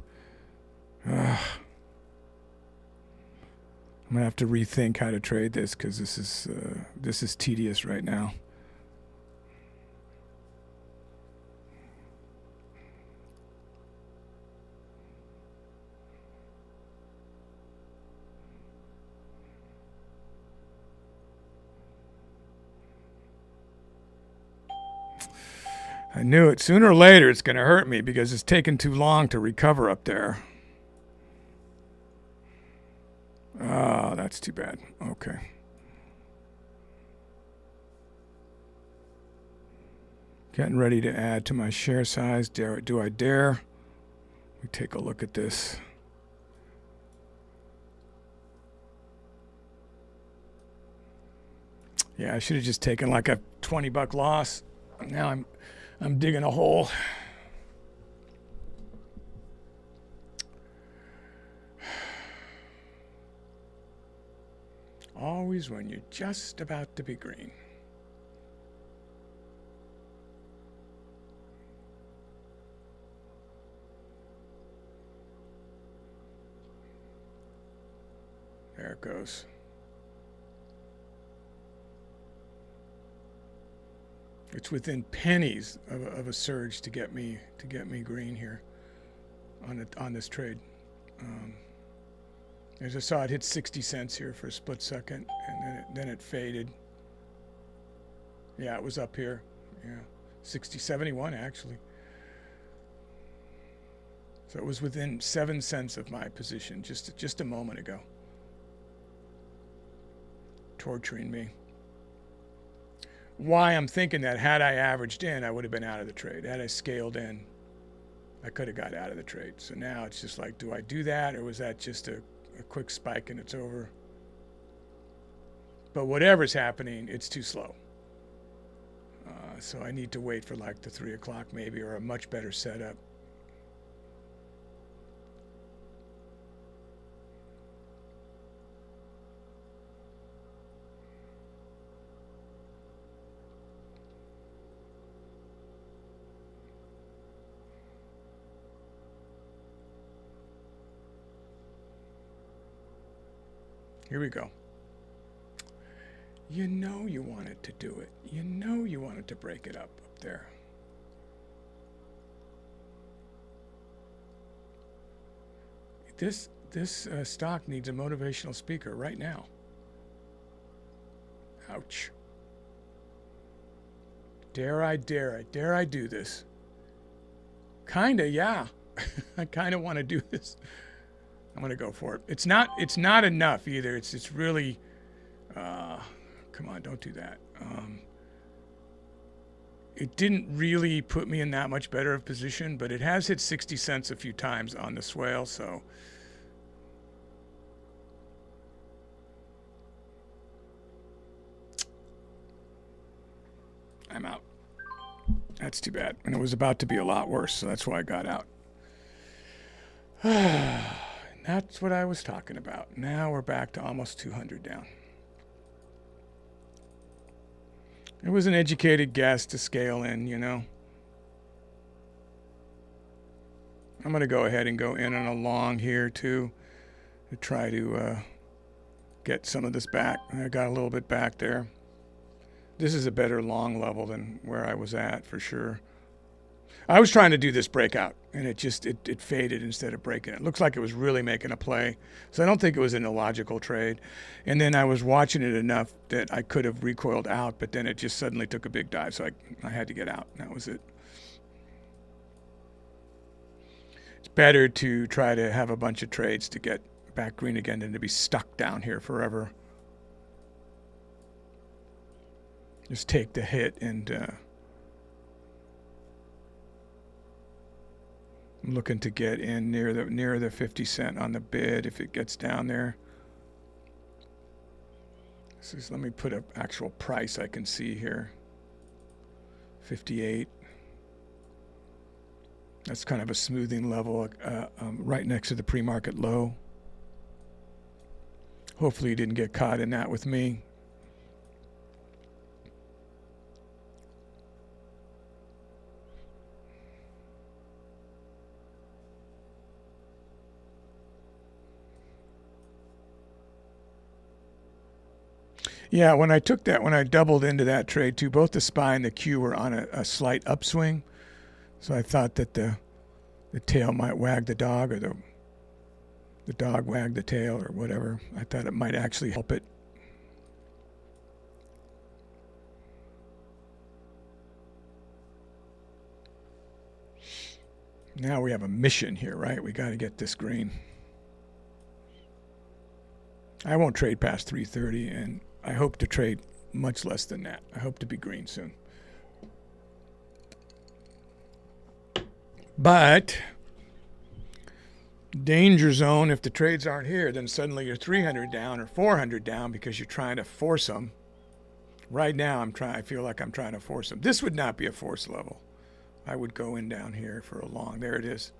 I'm going to have to rethink how to trade this, because this is tedious right now. I knew it. Sooner or later, it's going to hurt me because it's taken too long to recover up there. Oh, that's too bad. Okay. Getting ready to add to my share size. Do I dare? Let me take a look at this. Yeah, I should have just taken like a $20 loss. Now I'm digging a hole. Always when you're just about to be green. There it goes. It's within pennies of a surge to get me green here on this trade. As I saw, it hit 60 cents here for a split second, and then it faded. Yeah, it was up here. Yeah, 71 actually. So it was within 7 cents of my position just a moment ago. Torturing me. Why I'm thinking that had I averaged in, I would have been out of the trade. Had I scaled in, I could have got out of the trade. So now it's just like, do I do that, or was that just a quick spike and it's over? But whatever's happening, it's too slow. So I need to wait for like the 3 o'clock maybe, or a much better setup. Here we go. You know you wanted to do it. You know you wanted to break it up there. This stock needs a motivational speaker right now. Ouch. Dare I do this? Kinda, yeah. I kinda want to do this. I'm gonna go for it. It's not enough either. It's really, come on, don't do that. It didn't really put me in that much better of a position, but it has hit 60 cents a few times on the swale, so. I'm out. That's too bad. And it was about to be a lot worse, so that's why I got out. That's what I was talking about. Now we're back to almost 200 down. It was an educated guess to scale in, you know. I'm going to go ahead and go in on a long here too to try to get some of this back. I got a little bit back there. This is a better long level than where I was at for sure. I was trying to do this breakout and it just it faded instead of breaking. It looks like it was really making a play. So I don't think it was an illogical trade. And then I was watching it enough that I could have recoiled out, but then it just suddenly took a big dive. So I had to get out. That was it. It's better to try to have a bunch of trades to get back green again than to be stuck down here forever. Just take the hit and I'm looking to get in near the 50 cent on the bid if it gets down there. Let me put an actual price I can see here. 58. That's kind of a smoothing level right next to the pre-market low. Hopefully you didn't get caught in that with me. Yeah, when I doubled into that trade too, both the SPY and the Q were on a slight upswing. So I thought that the tail might wag the dog, or the dog wag the tail, or whatever. I thought it might actually help it. Now we have a mission here, right? We got to get this green. I won't trade past 330, and I hope to trade much less than that. I hope to be green soon. But danger zone, if the trades aren't here, then suddenly you're 300 down or 400 down because you're trying to force them. Right now I feel like I'm trying to force them. This would not be a force level. I would go in down here for a long. There it is.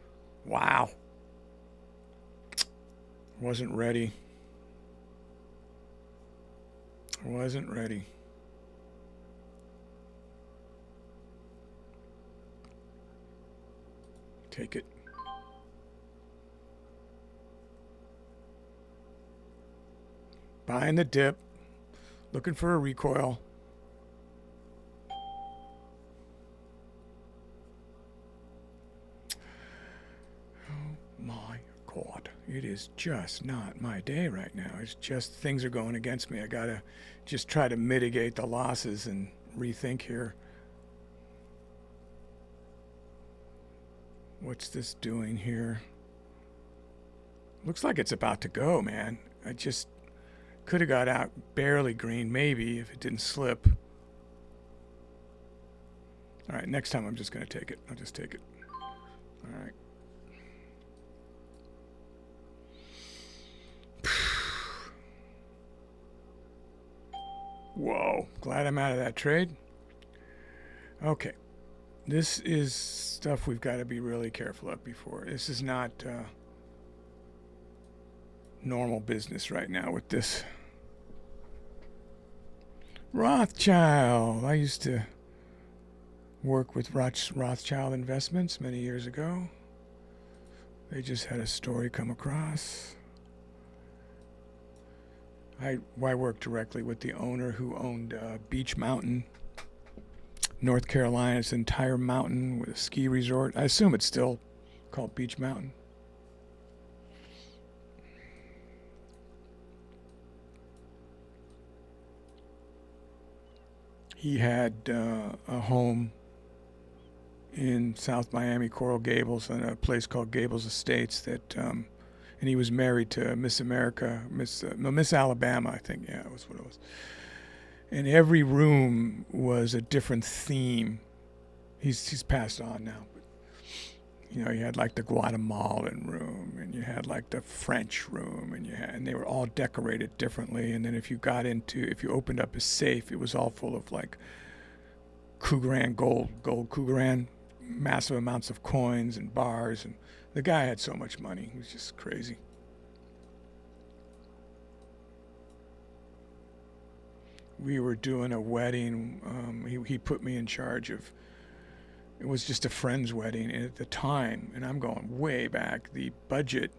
Wow. Wasn't ready. Wasn't ready. Take it. Buying the dip. Looking for a recoil. Oh my God. It is just not my day right now. It's just things are going against me. I gotta just try to mitigate the losses and rethink here. What's this doing here? Looks like it's about to go, man. I just could have got out barely green, maybe, if it didn't slip. All right, next time I'm just going to take it. I'll just take it. All right. Whoa, glad I'm out of that trade. Okay, this is stuff we've got to be really careful of before. This is not normal business right now with this. Rothschild. I used to work with Rothschild Investments many years ago. They just had a story come across. I worked directly with the owner who owned Beach Mountain, North Carolina's entire mountain with a ski resort. I assume it's still called Beach Mountain. He had a home in South Miami, Coral Gables, and a place called Gables Estates that... and he was married to Miss America, Miss Alabama, I think. Yeah, that was what it was. And every room was a different theme. He's passed on now, but you know, you had like the Guatemalan room, and you had like the French room, and they were all decorated differently. And then if you opened up a safe, it was all full of like Cougaran gold Cougaran, massive amounts of coins and bars, and the guy had so much money. He was just crazy. we were doing a wedding. He put me in charge of, it was just a friend's wedding. And at the time, and I'm going way back, the budget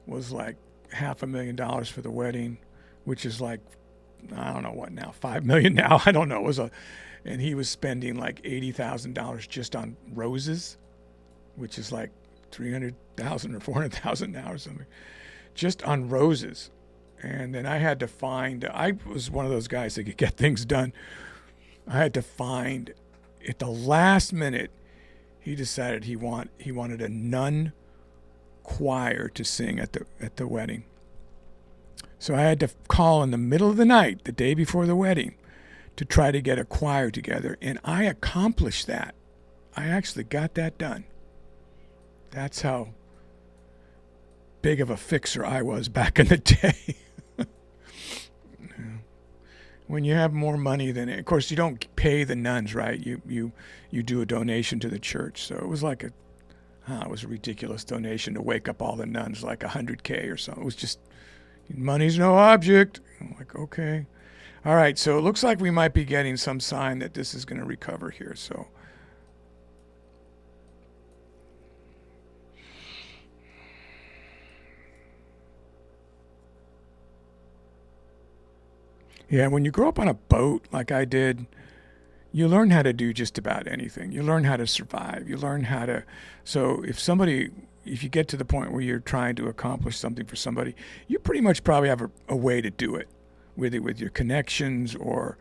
was like $500,000 for the wedding, which is like, I don't know what now, 5 million now. I don't know. And he was spending like $80,000 just on roses, which is like 300,000 or 400,000 now or something, just on roses. And then I had to find, I was one of those guys that could get things done. I had to find, at the last minute, he decided he wanted a nun choir to sing at the wedding. So I had to call in the middle of the night, the day before the wedding, to try to get a choir together. And I accomplished that. I actually got that done. That's how big of a fixer I was back in the day. When you have more money than, of course, you don't pay the nuns, right? You do a donation to the church. So it was like it was a ridiculous donation to wake up all the nuns, like $100K or something. It was just, money's no object. I'm like, okay. All right, so it looks like we might be getting some sign that this is going to recover here. So yeah, when you grow up on a boat like I did, you learn how to do just about anything. You learn how to survive. You learn how to, so if you get to the point where you're trying to accomplish something for somebody, you pretty much probably have a way to do it with your connections, or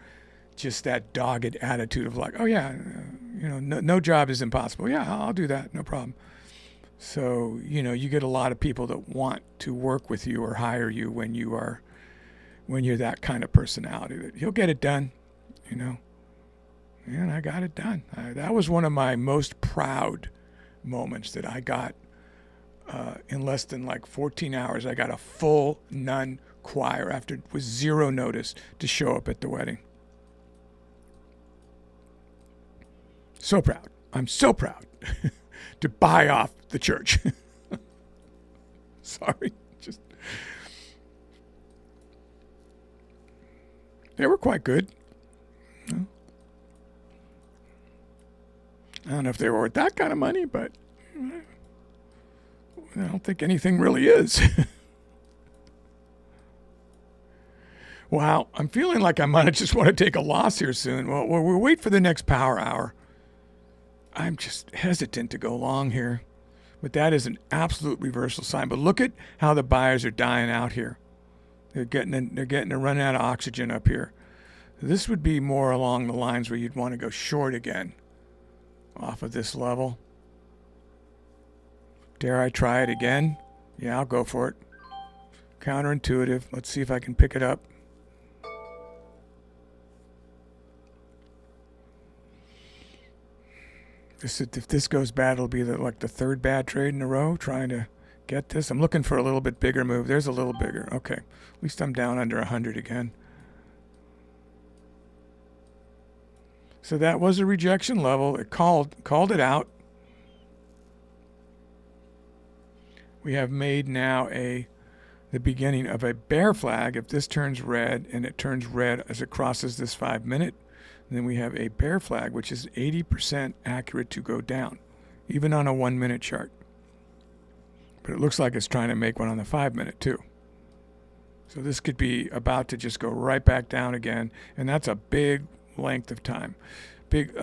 just that dogged attitude of like, oh yeah, no job is impossible. Yeah, I'll do that. No problem. So, you get a lot of people that want to work with you or hire you when you're that kind of personality, that you'll get it done, and I got it done. That was one of my most proud moments, that I got, in less than like 14 hours, I got a full nun choir with zero notice to show up at the wedding. So proud. I'm so proud to buy off the church. Sorry. They were quite good. I don't know if they were worth that kind of money, but I don't think anything really is. Wow, I'm feeling like I might just want to take a loss here soon. Well, we'll wait for the next power hour. I'm just hesitant to go long here. But that is an absolute reversal sign. But look at how the buyers are dying out here. They're getting to run out of oxygen up here. This would be more along the lines where you'd want to go short again off of this level. Dare I try it again? Yeah, I'll go for it. Counterintuitive. Let's see if I can pick it up. If this goes bad, it'll be like the third bad trade in a row, trying to get this. I'm looking for a little bit bigger move. There's a little bigger. Okay. At least I'm down under 100 again. So that was a rejection level. It called it out. We have made now the beginning of a bear flag. If this turns red, and it turns red as it crosses this 5 minute, then we have a bear flag, which is 80% accurate to go down, even on a 1 minute chart. But it looks like it's trying to make one on the 5 minute too. So this could be about to just go right back down again, and that's a big length of time. Big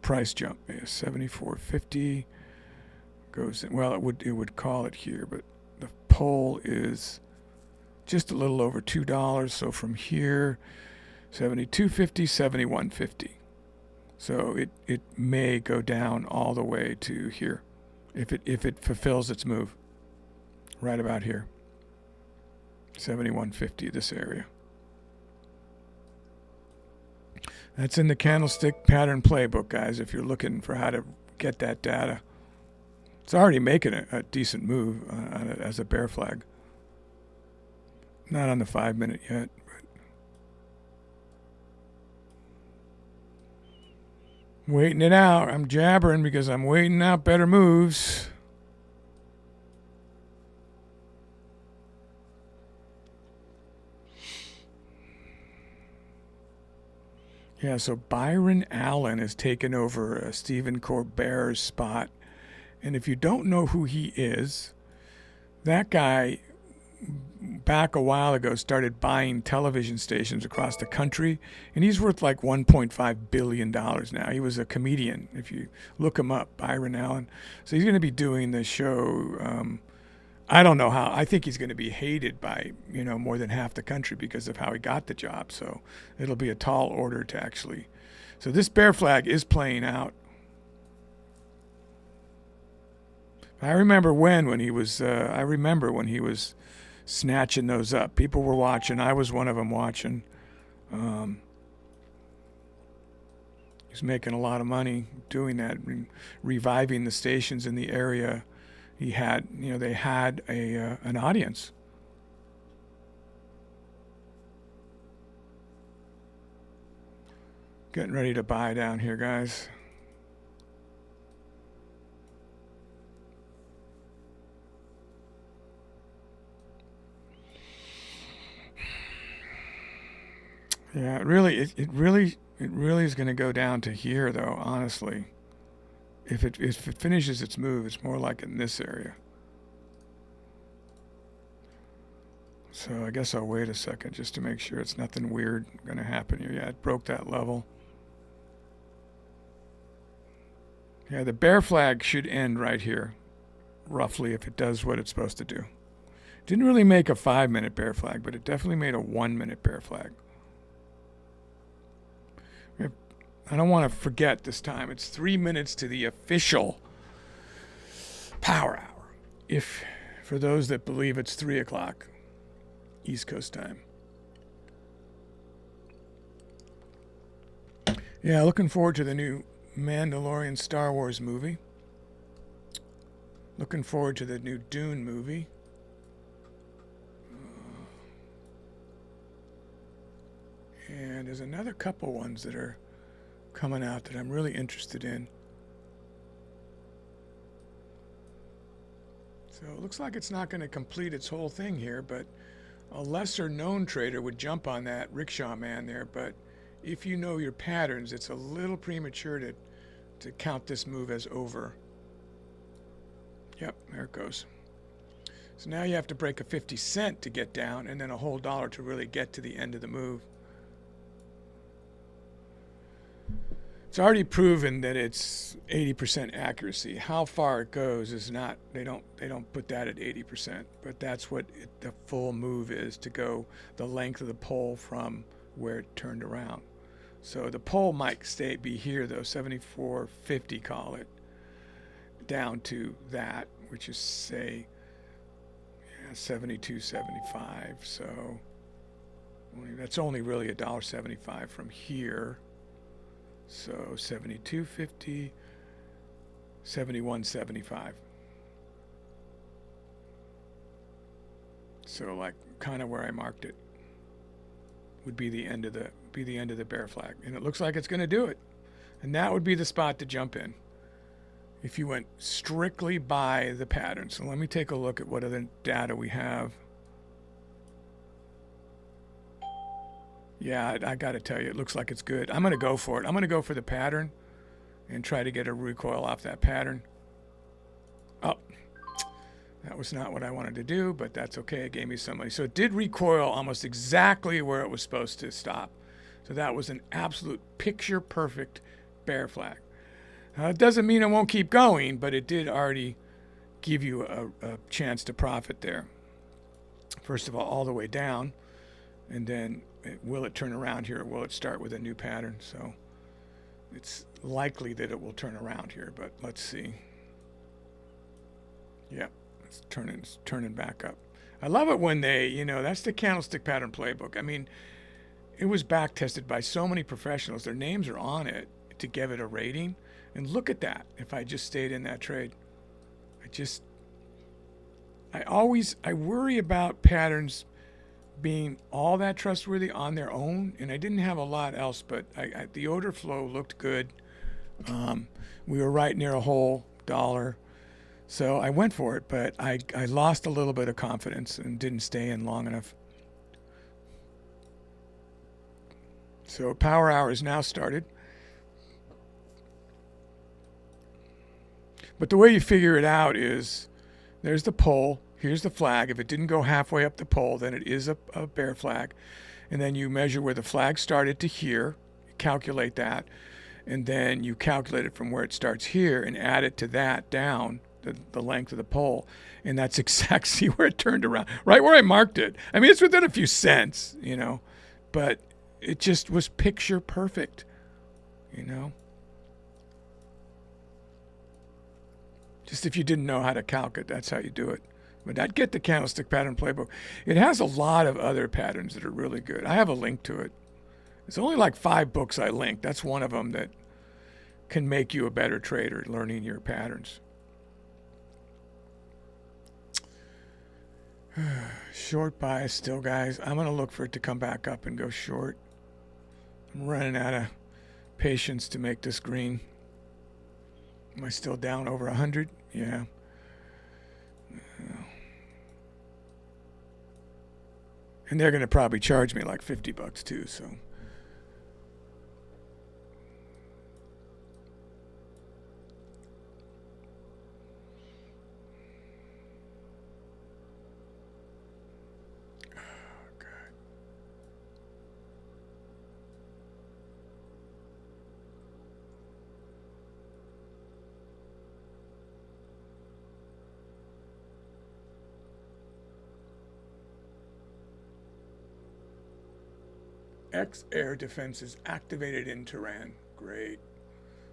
price jump. 74.50 goes in. Well, it would call it here, but the pole is just a little over $2. So from here, 72.50, 71.50. So it may go down all the way to here if it fulfills its move. Right about here. 71.50, this area. That's in the candlestick pattern playbook, guys, if you're looking for how to get that data. It's already making a decent move as a bear flag. Not on the 5 minute yet. But waiting it out. I'm jabbering because I'm waiting out better moves. Yeah, so Byron Allen has taken over Stephen Colbert's spot. And if you don't know who he is, that guy back a while ago started buying television stations across the country, and he's worth like $1.5 billion now. He was a comedian, if you look him up, Byron Allen. So he's going to be doing the show. I don't know how. I think he's going to be hated by, more than half the country because of how he got the job. So it'll be a tall order to actually. So this bear flag is playing out. I remember when he was snatching those up. People were watching. I was one of them watching. He's making a lot of money doing that, reviving the stations in the area. He had, they had an audience. Getting ready to buy down here, guys. Yeah, it really is going to go down to here, though. Honestly, if it finishes its move, it's more like in this area. So I guess I'll wait a second just to make sure it's nothing weird going to happen here. Yeah, it broke that level. Yeah, the bear flag should end right here, roughly, if it does what it's supposed to do. Didn't really make a 5-minute bear flag, but it definitely made a 1-minute bear flag. I don't want to forget this time. It's 3 minutes to the official power hour. If, for those that believe it's 3 o'clock East Coast time. Yeah, looking forward to the new Mandalorian Star Wars movie. Looking forward to the new Dune movie. And there's another couple ones that are coming out that I'm really interested in. So it looks like it's not going to complete its whole thing here, but a lesser known trader would jump on that rickshaw man there. But if you know your patterns, it's a little premature to count this move as over. Yep, there it goes. So now you have to break a 50 cent to get down, and then a whole dollar to really get to the end of the move. It's already proven that it's 80% accuracy. How far it goes is not, they don't put that at 80%, but that's what the full move is, to go the length of the pole from where it turned around. So the pole might be here though, 74.50 call it, down to that, which is say 72.75. So that's only really $1.75 from here. So 72.50, 71.75. So like kind of where I marked it would be the end of the bear flag, and it looks like it's going to do it, and that would be the spot to jump in if you went strictly by the pattern. So let me take a look at what other data we have. Yeah, I got to tell you, it looks like it's good. I'm going to go for it. I'm going to go for the pattern and try to get a recoil off that pattern. Oh, that was not what I wanted to do, but that's okay. It gave me some money. So it did recoil almost exactly where it was supposed to stop. So that was an absolute picture-perfect bear flag. It doesn't mean it won't keep going, but it did already give you a chance to profit there. First of all the way down, and then will it turn around here, or will it start with a new pattern? So it's likely that it will turn around here, but let's see. Yep, it's turning back up. I love it when they, that's the candlestick pattern playbook. I mean, it was back tested by so many professionals. Their names are on it to give it a rating. And look at that. If I just stayed in that trade, I worry about patterns being all that trustworthy on their own, and I didn't have a lot else, but the order flow looked good. We were right near a whole dollar, so I went for it, but I lost a little bit of confidence and didn't stay in long enough. So power hour is now started. But the way you figure it out is there's the pole, here's the flag. If it didn't go halfway up the pole, then it is a bear flag. And then you measure where the flag started to here, calculate that, and then you calculate it from where it starts here and add it to that down the length of the pole. And that's exactly where it turned around, right where I marked it. I mean, it's within a few cents, you know, but it just was picture perfect, you know. Just if you didn't know how to calc it, that's how you do it. But I'd get the candlestick pattern playbook. It has a lot of other patterns that are really good. I have a link to it. It's only like 5 books I linked. That's one of them that can make you a better trader, learning your patterns. Short bias still, guys. I'm going to look for it to come back up and go short. I'm running out of patience to make this green. Am I still down over 100? Yeah. And they're going to probably charge me like $50 too, so. X-Air defense is activated in Tehran. Great.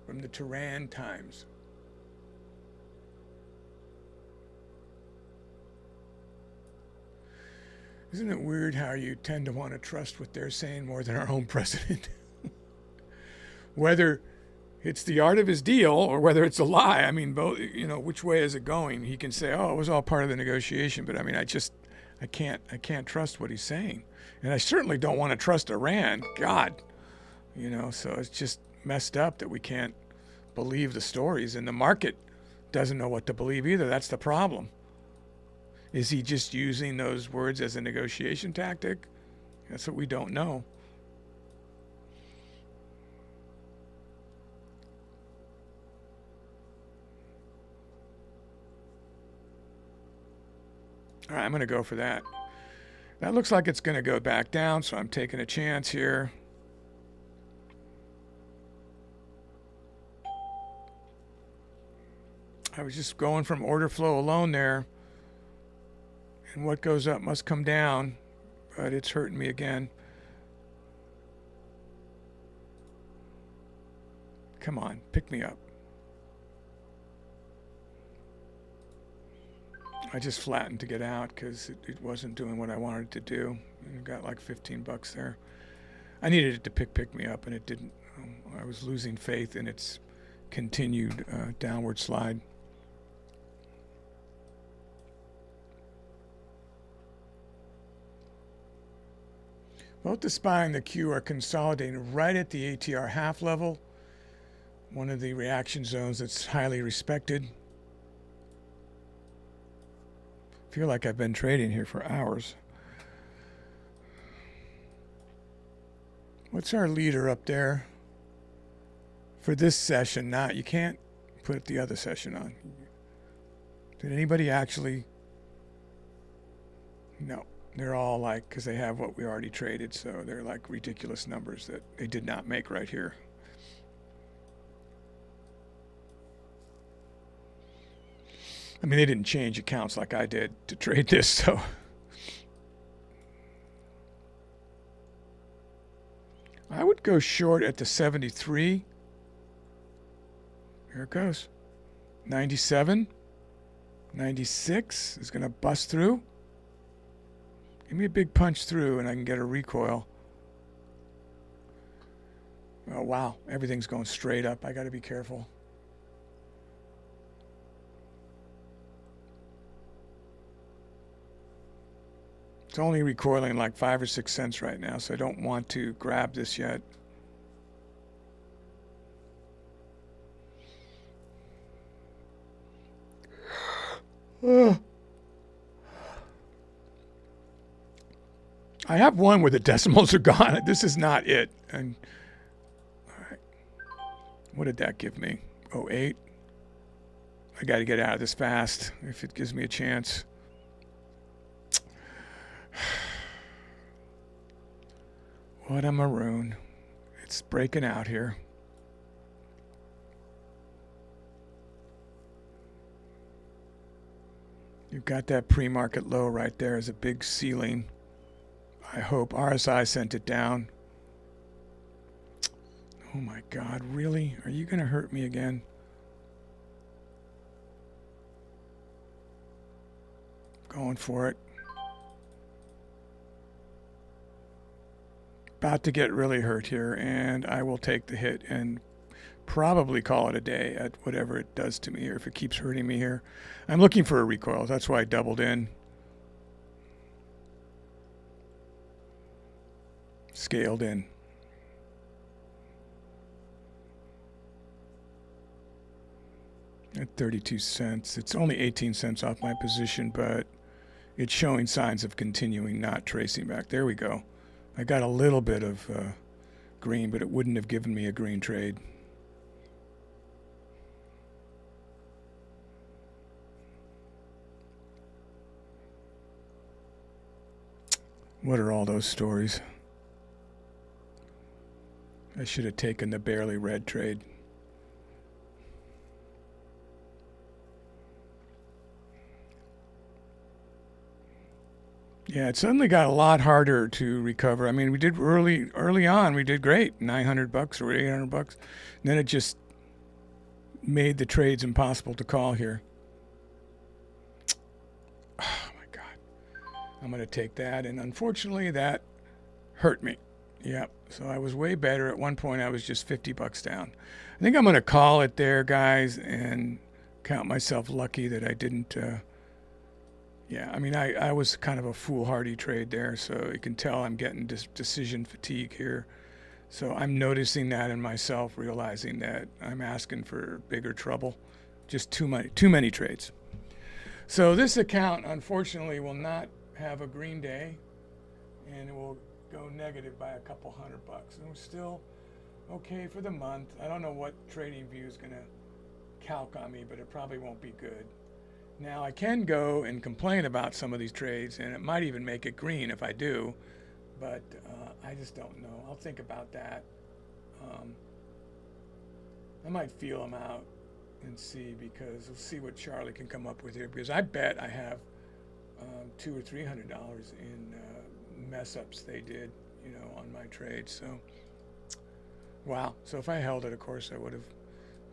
From the Tehran Times. Isn't it weird how you tend to want to trust what they're saying more than our own president? Whether it's the art of his deal or whether it's a lie. I mean, both, you know, which way is it going? He can say, oh, it was all part of the negotiation, but I mean, I can't trust what he's saying. And I certainly don't want to trust Iran. God, you know, so it's just messed up that we can't believe the stories. And the market doesn't know what to believe either. That's the problem. Is he just using those words as a negotiation tactic? That's what we don't know. All right, I'm going to go for that. That looks like it's going to go back down, so I'm taking a chance here. I was just going from order flow alone there. And what goes up must come down, but it's hurting me again. Come on, pick me up. I just flattened to get out because it wasn't doing what I wanted it to do. I got like $15 there. I needed it to pick me up, and it didn't. I was losing faith in its continued downward slide. Both the SPY and the Q are consolidating right at the ATR half level, one of the reaction zones that's highly respected. I feel like I've been trading here for hours. What's our leader up there for this session? Not, you can't put the other session on. Did anybody actually? No, they're all like, because they have what we already traded, so they're like ridiculous numbers that they did not make right here. I mean, they didn't change accounts like I did to trade this, so. I would go short at the 73. Here it goes. 97. 96 is going to bust through. Give me a big punch through and I can get a recoil. Oh, wow. Everything's going straight up. I got to be careful. It's only recoiling like 5 or 6 cents right now, so I don't want to grab this yet. I have one where the decimals are gone. This is not it. And all right, what did that give me? 08. I got to get out of this fast if it gives me a chance. What a maroon. It's breaking out here. You've got that pre-market low right there as a big ceiling. I hope RSI sent it down. Oh my God, really? Are you going to hurt me again? Going for it. About to get really hurt here, and I will take the hit and probably call it a day at whatever it does to me, or if it keeps hurting me here. I'm looking for a recoil. That's why I doubled in. Scaled in. At 32 cents. It's only 18 cents off my position, but it's showing signs of continuing, not tracing back. There we go. I got a little bit of green, but it wouldn't have given me a green trade. What are all those stories? I should have taken the barely red trade. Yeah, it suddenly got a lot harder to recover. I mean, we did early on, we did great, $900 or $800. And then it just made the trades impossible to call here. Oh my God. I'm going to take that, and unfortunately that hurt me. Yep. So I was way better. At one point I was just $50 down. I think I'm going to call it there, guys, and count myself lucky that I didn't yeah, I mean, I was kind of a foolhardy trade there, so you can tell I'm getting decision fatigue here. So I'm noticing that in myself, realizing that I'm asking for bigger trouble. Just too many trades. So this account, unfortunately, will not have a green day, and it will go negative by a couple $100. And we're still okay for the month. I don't know what TradingView is going to calc on me, but it probably won't be good. Now I can go and complain about some of these trades, and it might even make it green if I do, but I just don't know. I'll think about that. I might feel them out and see, because we'll see what Charlie can come up with here, because I bet I have $200 or $300 in mess ups they did, you know, on my trade. So wow. So if I held it, of course I would have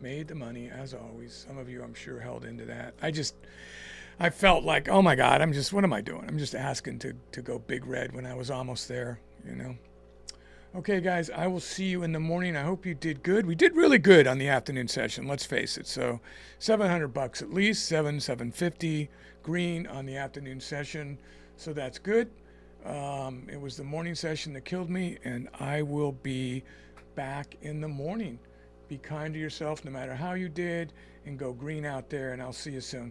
made the money, as always. Some of you, I'm sure, held into that. I felt like, oh my God, what am I doing? I'm just asking to go big red when I was almost there, you know. Okay, guys, I will see you in the morning. I hope you did good. We did really good on the afternoon session, let's face it. So $700 at least, $750 green on the afternoon session. So that's good. It was the morning session that killed me, and I will be back in the morning. Be kind to yourself no matter how you did, and go green out there, and I'll see you soon.